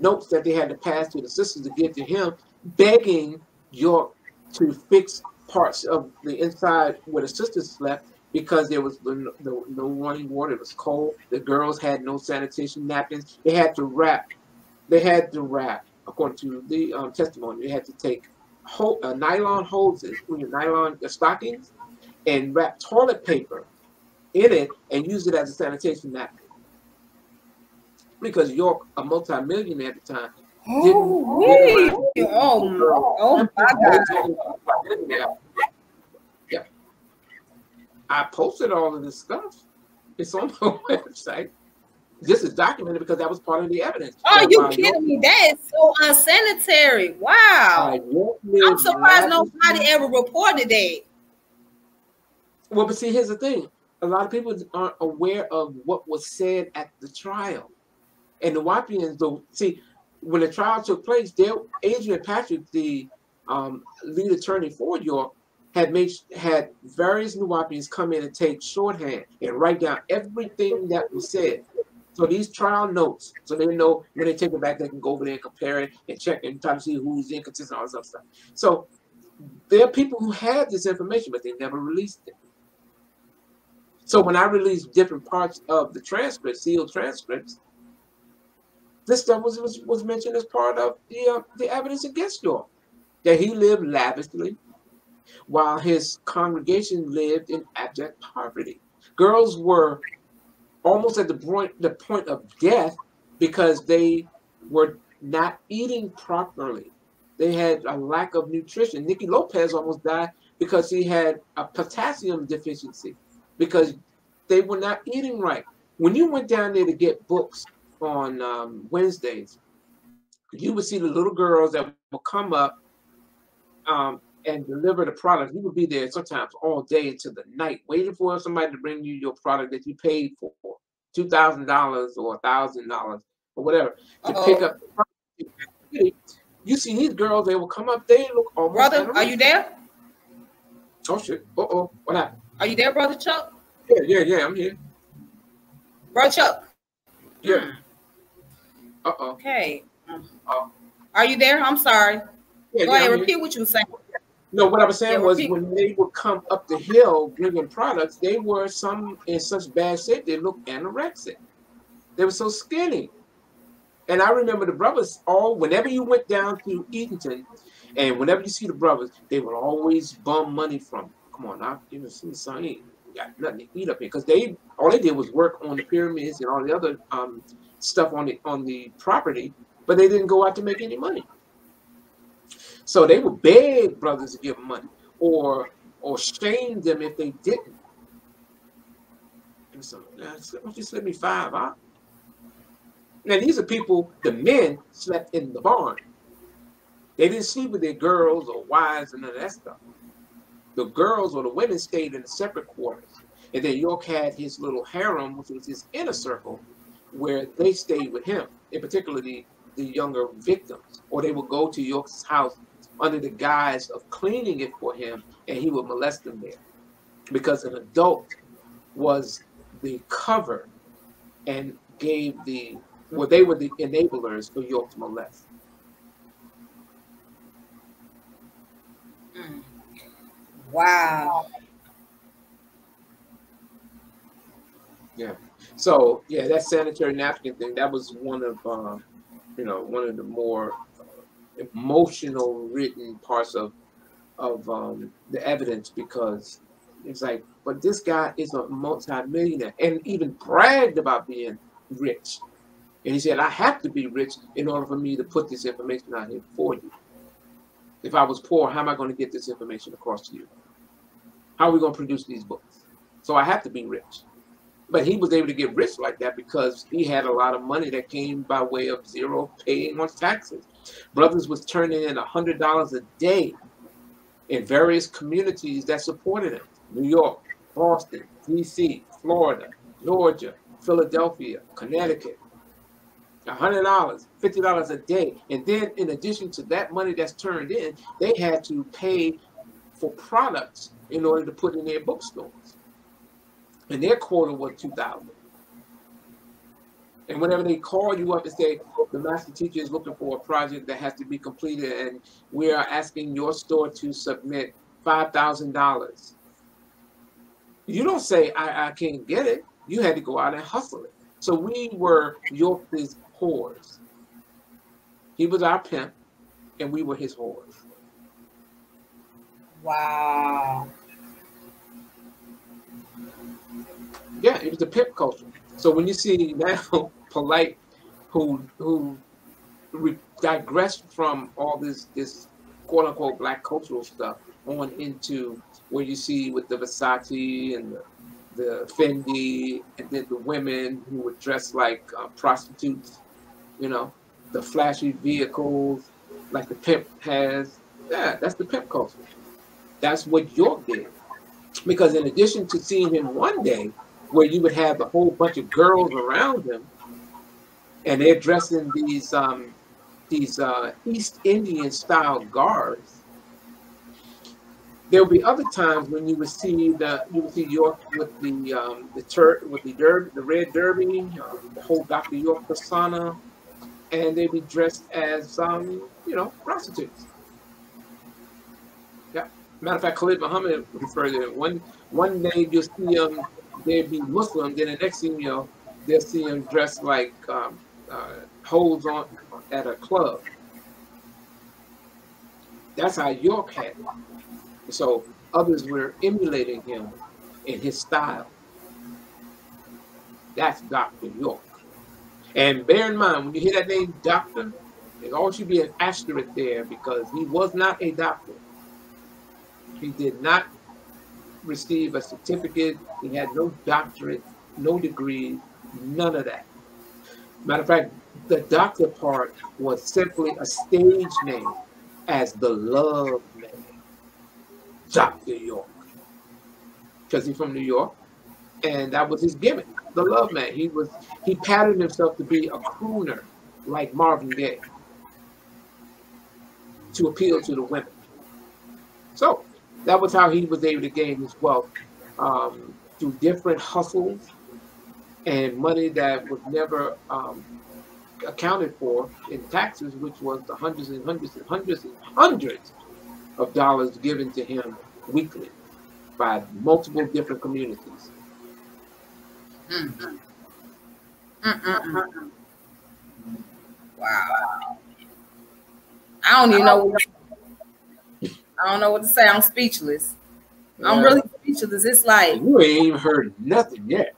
notes that they had to pass to the sisters to give to him, begging York to fix parts of the inside where the sisters slept because there was no running water. It was cold. The girls had no sanitation napkins. They had to wrap. According to the testimony, they had to take nylon hoses, nylon stockings, and wrap toilet paper in it and use it as a sanitation napkin. Because York, a multi-millionaire at the time, oh my God. Yeah. I posted all of this stuff. It's on my website. This is documented because that was part of the evidence. Oh, you kidding me? That is so unsanitary. Wow. I'm surprised nobody ever reported that. Well, but see, here's the thing. A lot of people aren't aware of what was said at the trial. And the Nuwaubians, though, see, when the trial took place, Adrian Patrick, the lead attorney for York, had various Nuwaubians come in and take shorthand and write down everything that was said. So these trial notes, so they know when they take it back, they can go over there and compare it and check and try to see who's inconsistent, all this other stuff. So there are people who had this information, but they never released it. So when I released different parts of the transcript, sealed transcripts, this stuff was mentioned as part of the evidence against York, that he lived lavishly while his congregation lived in abject poverty. Girls were almost at the point of death because they were not eating properly. They had a lack of nutrition. Nicky Lopez almost died because he had a potassium deficiency because they were not eating right. When you went down there to get books on Wednesdays, you would see the little girls that would come up and deliver the product. You would be there sometimes all day into the night, waiting for somebody to bring you your product that you paid for $2,000 or $1,000 or whatever to pick up the product. You see these girls, they will come up, they look almost. Brother, are you there? Oh shit. Uh-oh. What happened? Are you there, Brother Chuck? Yeah, I'm here. Brother Chuck. Yeah. Uh-oh. Okay. Are you there? I'm sorry. Go ahead, repeat what you were saying. No, what I was saying was when they would come up the hill bringing products, they were some in such bad shape, they looked anorexic. They were so skinny. And I remember the brothers whenever you went down to Eatonton, and whenever you see the brothers, they would always bum money from them. Come on, now, you know, see, son, you got nothing to eat up here, because all they did was work on the pyramids and all the other stuff on the property, but they didn't go out to make any money. So they would beg brothers to give them money, or shame them if they didn't. And so, why don't you slip me $5? Huh? Now these are people. The men slept in the barn. They didn't sleep with their girls or wives and none of that stuff. The girls or the women stayed in the separate quarters, and then York had his little harem, which was his inner circle, where they stayed with him, in particular the younger victims, or they would go to York's house under the guise of cleaning it for him, and he would molest them there, because an adult was the cover and they were the enablers for York to molest. Wow. Yeah. So yeah, that sanitary napkin thing, that was one of one of the more emotional written parts of the evidence, because it's like, but this guy is a multi-millionaire and even bragged about being rich. And he said, I have to be rich in order for me to put this information out here for you. If I was poor, how am I going to get this information across to you? How are we going to produce these books? So I have to be rich. But he was able to get rich like that because he had a lot of money that came by way of zero paying on taxes. Brothers was turning in $100 a day in various communities that supported him. New York, Boston, D.C., Florida, Georgia, Philadelphia, Connecticut. $100, $50 a day. And then in addition to that money that's turned in, they had to pay for products in order to put in their bookstores. And their quota was $2,000. And whenever they call you up and say, the master teacher is looking for a project that has to be completed and we are asking your store to submit $5,000. You don't say, I can't get it. You had to go out and hustle it. So we were York's whores. He was our pimp and we were his whores. Wow. Yeah, it was a pimp culture. So when you see now Polite, who digressed from all this quote unquote black cultural stuff on into where you see with the Versace and the Fendi, and then the women who were dressed like prostitutes, you know, the flashy vehicles like the pimp has. Yeah, that's the pimp culture. That's what York did. Because in addition to seeing him one day, where you would have a whole bunch of girls around him, and they're dressed in these East Indian style garbs. There will be other times when you would see York with the red derby, the whole Dr. York persona, and they'd be dressed as prostitutes. Yeah. Matter of fact, Khalid Muhammad referred to it. One day you'll see them. They'd be Muslim, then the next thing they'll see them dressed like hoes on at a club. That's how York had it. So others were emulating him in his style. That's Dr. York. And bear in mind, when you hear that name doctor, there always should be an asterisk there, because he was not a doctor. He did not receive a certificate. He had no doctorate, no degree, none of that. Matter of fact, the doctor part was simply a stage name as the love man. Dr. York, because he's from New York, and that was his gimmick, the love man. He patterned himself to be a crooner like Marvin Gaye to appeal to the women. So that was how he was able to gain his wealth, through different hustles and money that was never accounted for in taxes, which was the hundreds and hundreds and hundreds and hundreds of dollars given to him weekly by multiple different communities. Wow. I don't even know. I don't know what to say. I'm speechless. Yeah. I'm really speechless. It's like you ain't even heard nothing yet.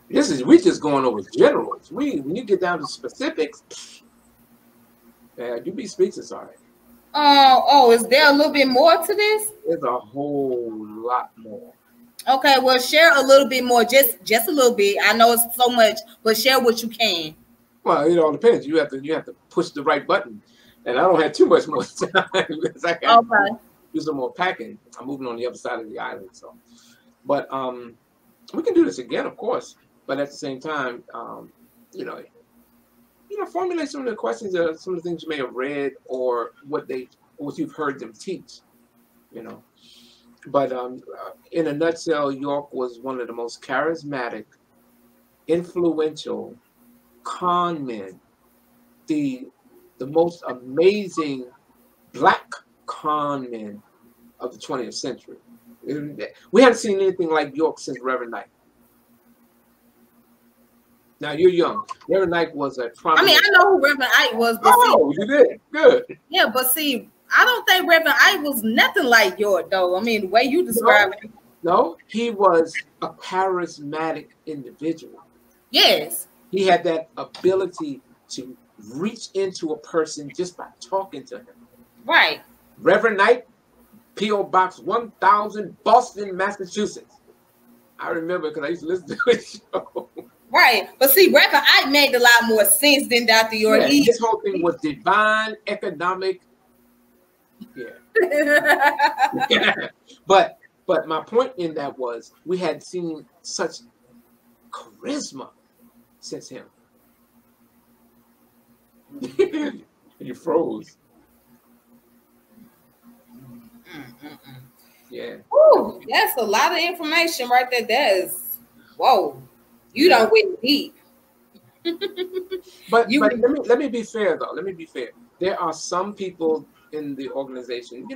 We just going over generals. When you get down to specifics, you be speechless already. Oh, is there a little bit more to this? There's a whole lot more. Okay, well, share a little bit more, just a little bit. I know it's so much, but share what you can. Well, it all depends. You have to push the right button, and I don't have too much more time because I got to do some more packing. I'm moving on the other side of the island, so. But we can do this again, of course. But at the same time, formulate some of the questions, some of the things you may have read or what you've heard them teach, But in a nutshell, York was one of the most charismatic, influential con men, the most amazing black con men of the 20th century. We haven't seen anything like York since Reverend Knight. Now you're young. Reverend Knight was a prominent. I know who Reverend Ike was. But you did? Good. Yeah, but see, I don't think Reverend Ike was nothing like York, though. I mean, the way you describe it. No, he was a charismatic individual. Yes. He had that ability to reach into a person just by talking to him. Right. Reverend Knight, P.O. Box 1000, Boston, Massachusetts. I remember because I used to listen to his show. Right. But see, Reverend Ike made a lot more sense than Dr. York. Yeah, his whole thing was divine, economic. Yeah. But my point in that was we had seen such charisma since him. You froze. Yeah. Ooh, that's a lot of information right there. That is, whoa. You don't went deep. but let me be fair though. Let me be fair. There are some people in the organization,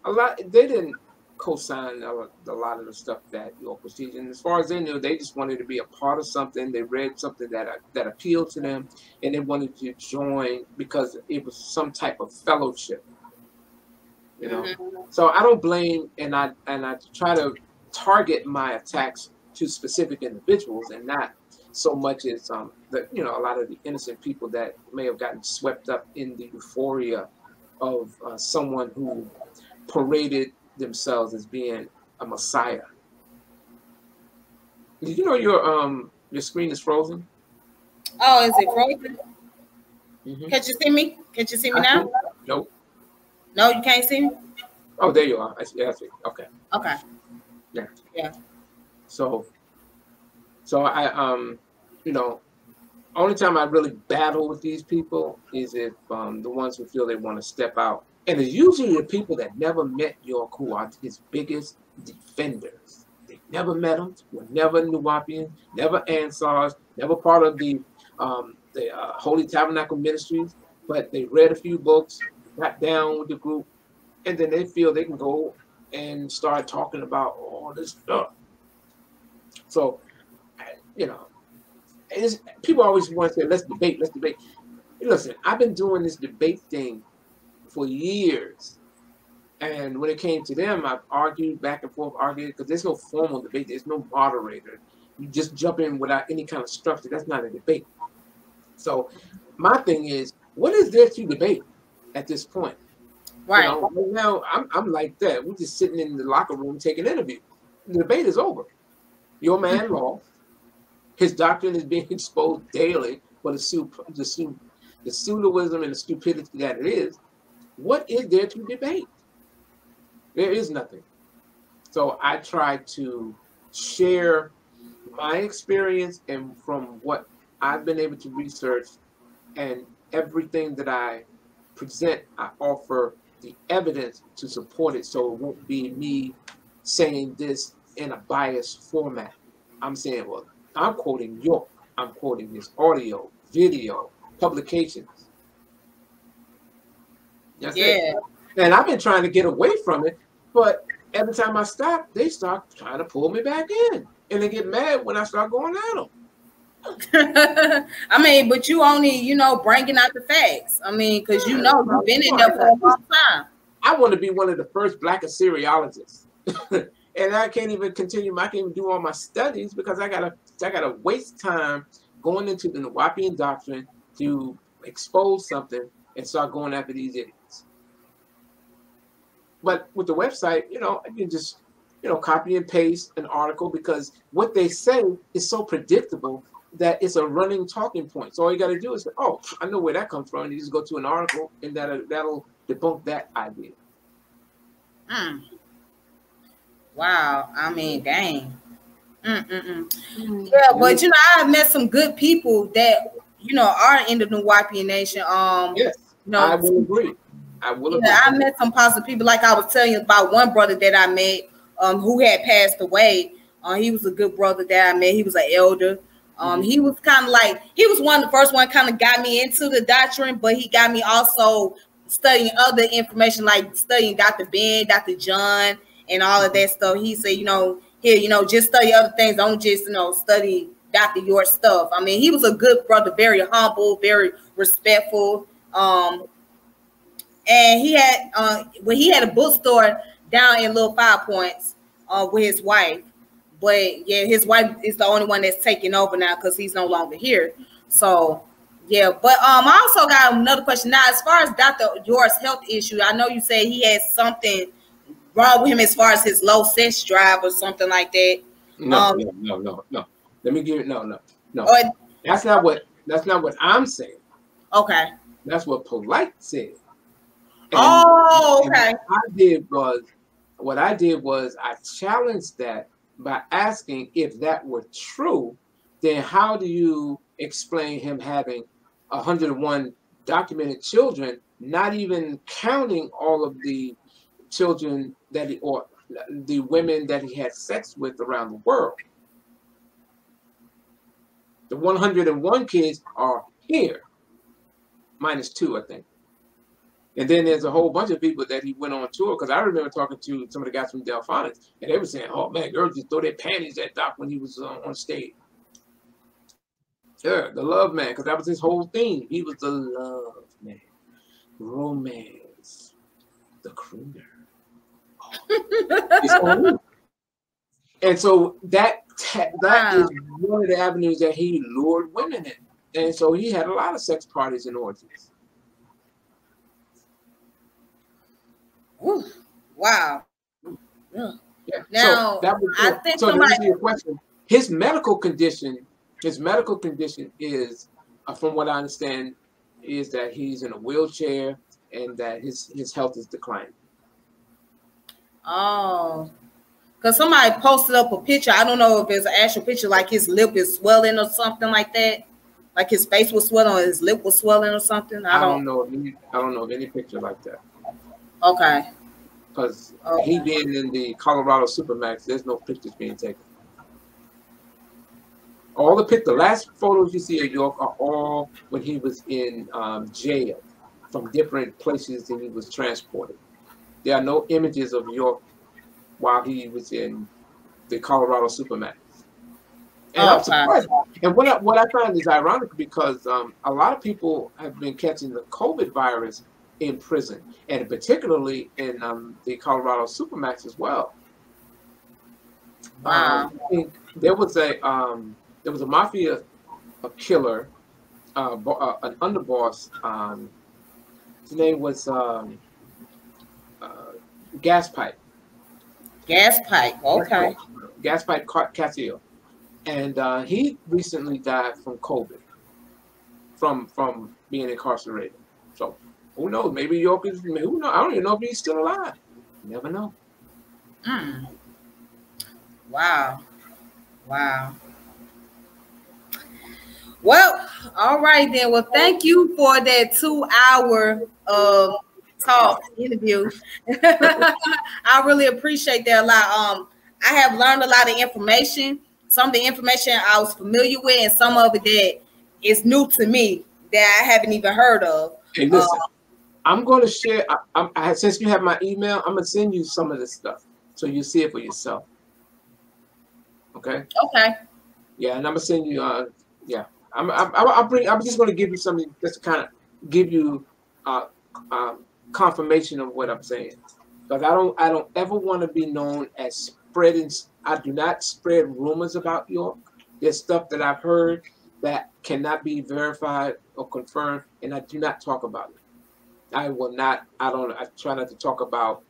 a lot. They didn't co-sign a lot of the stuff that York was teaching. As far as they knew, they just wanted to be a part of something. They read something that appealed to them, and they wanted to join because it was some type of fellowship. So I don't blame, and I try to target my attacks to specific individuals and not so much as a lot of the innocent people that may have gotten swept up in the euphoria of someone who paraded themselves as being a messiah. Did you know your screen is frozen? Oh, is it frozen? Mm-hmm. Can you see me? Can you see me now? Nope. No, you can't see me? Oh, there you are. I see. Okay. Okay. Yeah. Yeah. So I only time I really battle with these people is if the ones who feel they want to step out. And it's usually the people that never met York who are his biggest defenders. They never met him, were never Nuwaubians, never Ansars, never part of the Holy Tabernacle Ministries, but they read a few books, got down with the group, and then they feel they can go and start talking about all this stuff. So, people always want to say, let's debate. Listen, I've been doing this debate thing for years. And when it came to them, I've argued back and forth, because there's no formal debate. There's no moderator. You just jump in without any kind of structure. That's not a debate. So my thing is, what is there to debate at this point? Right. Right now, I'm like that. We're just sitting in the locker room taking interviews. The debate is over. Your man lost. His doctrine is being exposed daily for the pseudoism and the stupidity that it is. What is there to debate? There is nothing. So I try to share my experience and from what I've been able to research, and everything that I present, I offer the evidence to support it, so it won't be me saying this in a biased format. I'm saying, well, I'm quoting York, I'm quoting his audio, video, publications. That's it. And I've been trying to get away from it, but every time I stop, they start trying to pull me back in, and they get mad when I start going at them. I mean, but you only, you know, bringing out the facts. I mean, because you know you've been in there for a long time. I want to be one of the first Black Assyriologists, and I can't even continue. I can't even do all my studies because I gotta waste time going into the Nuwaubian doctrine to expose something and start going after these idiots. But with the website, you know, I can just, you know, copy and paste an article because what they say is so predictable that it's a running talking point. So all you got to do is say, oh, I know where that comes from. And you just go to an article and that'll debunk that idea. Wow. I mean, dang. Yeah, but you know, I've met some good people that, you know, are in the Nuwaubian Nation. Yes, you know, I will agree. I will agree. I met some positive people. Like I was telling you about one brother that I met, who had passed away. He was a good brother that I met. He was an elder. He was kind of like, he was one of the first one kind of got me into the doctrine, but he got me also studying other information, like studying Dr. Ben, Dr. John, and all of that stuff. He said, you know, here, you know, just study other things. Don't just, you know, study Dr. York stuff. I mean, he was a good brother, very humble, very respectful. And he had, when he had a bookstore down in Little 5 Points with his wife. But yeah, his wife is the only one that's taking over now because he's no longer here. So yeah, but I also got another question now. As far as Dr. York's health issue, I know you said he has something wrong with him as far as his low sex drive or something like that. No. Let me give it no. That's not what I'm saying. Okay. That's what Polite said. And, okay. What I did was I challenged that by asking if that were true, then how do you explain him having 101 documented children, not even counting all of the children that or the women that he had sex with around the world? The 101 kids are here, minus 2, I think. And then there's a whole bunch of people that he went on tour, because I remember talking to some of the guys from Delphonics, and they were saying, oh man, girls just throw their panties at Doc when he was on stage. Sure, the love man, because that was his whole theme. He was the love man, romance, the crooner. Oh. And so that is one of the avenues that he lured women in. And so he had a lot of sex parties and orgies. Ooh, wow. Yeah. Now, so that was I think so to answer your question, his medical condition is, from what I understand, is that he's in a wheelchair and that his health is declining. Oh, because somebody posted up a picture. I don't know if it's an actual picture, like his lip is swelling or something like that. Like his face was swelling or his lip was swelling or something. I don't know of any picture like that. Okay. Because he being in the Colorado Supermax, there's no pictures being taken. The last photos you see of York are all when he was in jail from different places that he was transported. There are no images of York while he was in the Colorado Supermax. And I'm surprised. And what I find is ironic because a lot of people have been catching the COVID virus in prison, and particularly in the Colorado Supermax as well. Wow. I think there was a mafia killer, an underboss. His name was Gas Pipe. Gas Pipe. Okay. Gas Pipe Castillo, and he recently died from COVID, from being incarcerated. So. Who knows? Maybe York is. Who knows? I don't even know if he's still alive. You never know. Wow. Wow. Well, all right then. Well, thank you for that 2 hour talk interview. I really appreciate that a lot. I have learned a lot of information. Some of the information I was familiar with, and some of it that is new to me that I haven't even heard of. Hey, listen, I'm going to share. Since you have my email, I'm going to send you some of this stuff so you see it for yourself. Okay. Okay. Yeah, and I'm gonna send you. Yeah, I'm just gonna give you something just to kind of give you confirmation of what I'm saying. Because I don't ever want to be known as spreading. I do not spread rumors about York. There's stuff that I've heard that cannot be verified or confirmed, and I do not talk about it. I will not. I try not to talk about,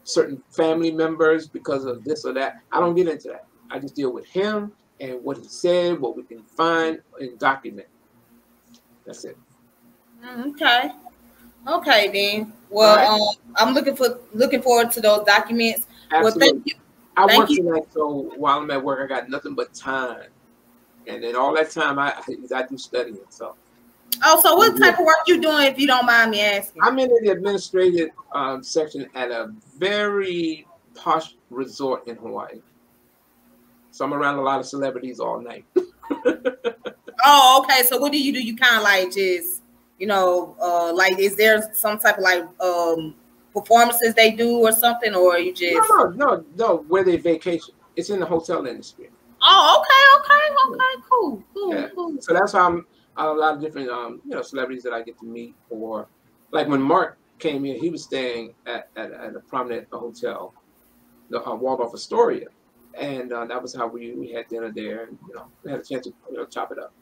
certain family members because of this or that. I don't get into that. I just deal with him and what he said, what we can find and document. That's it. Okay. Okay then. Well, right. I'm looking forward to those documents. Absolutely. Well, thank you. I work tonight, so while I'm at work, I got nothing but time, and then all that time I do studying. So. Oh, so what type of work you doing, if you don't mind me asking? I'm in the administrative section at a very posh resort in Hawaii. So I'm around a lot of celebrities all night. Oh, okay. So what do? You kind of like just, like, is there some type of like performances they do or something, or you just? No. Where they vacation? It's in the hotel industry. Oh, okay, cool. Yeah. So that's how I'm. A lot of different, celebrities that I get to meet, or like when Mark came here, he was staying at a prominent hotel, the Waldorf Astoria, and that was how we had dinner there, and we had a chance to chop it up.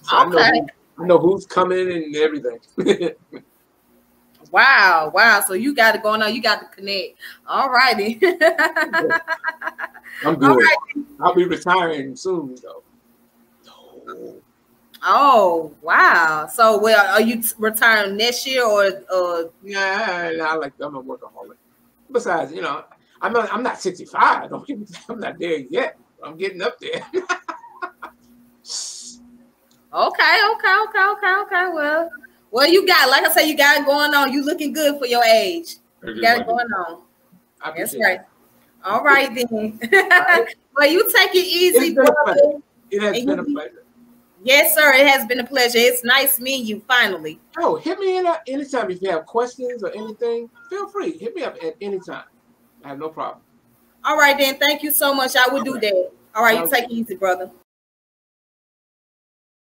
So okay. I know who's coming and everything. Wow. So you got it going on. You got to connect. All righty. I'm good. Right. I'll be retiring soon, though. Oh, wow. So, are you retiring next year or? Yeah, I'm a workaholic. Besides, I'm not 65. I'm not there yet. I'm getting up there. Okay. Well, you got, like I said, you got it going on. You looking good for your age. You got it going on. That's right. All right then. Right. Well, you take it easy, brother. It has been a pleasure. Yes, sir. It has been a pleasure. It's nice meeting you finally. Oh, hit me anytime if you have questions or anything. Feel free. Hit me up at any time. I have no problem. All right, then. Thank you so much. I will do that. All right. You take it easy, brother.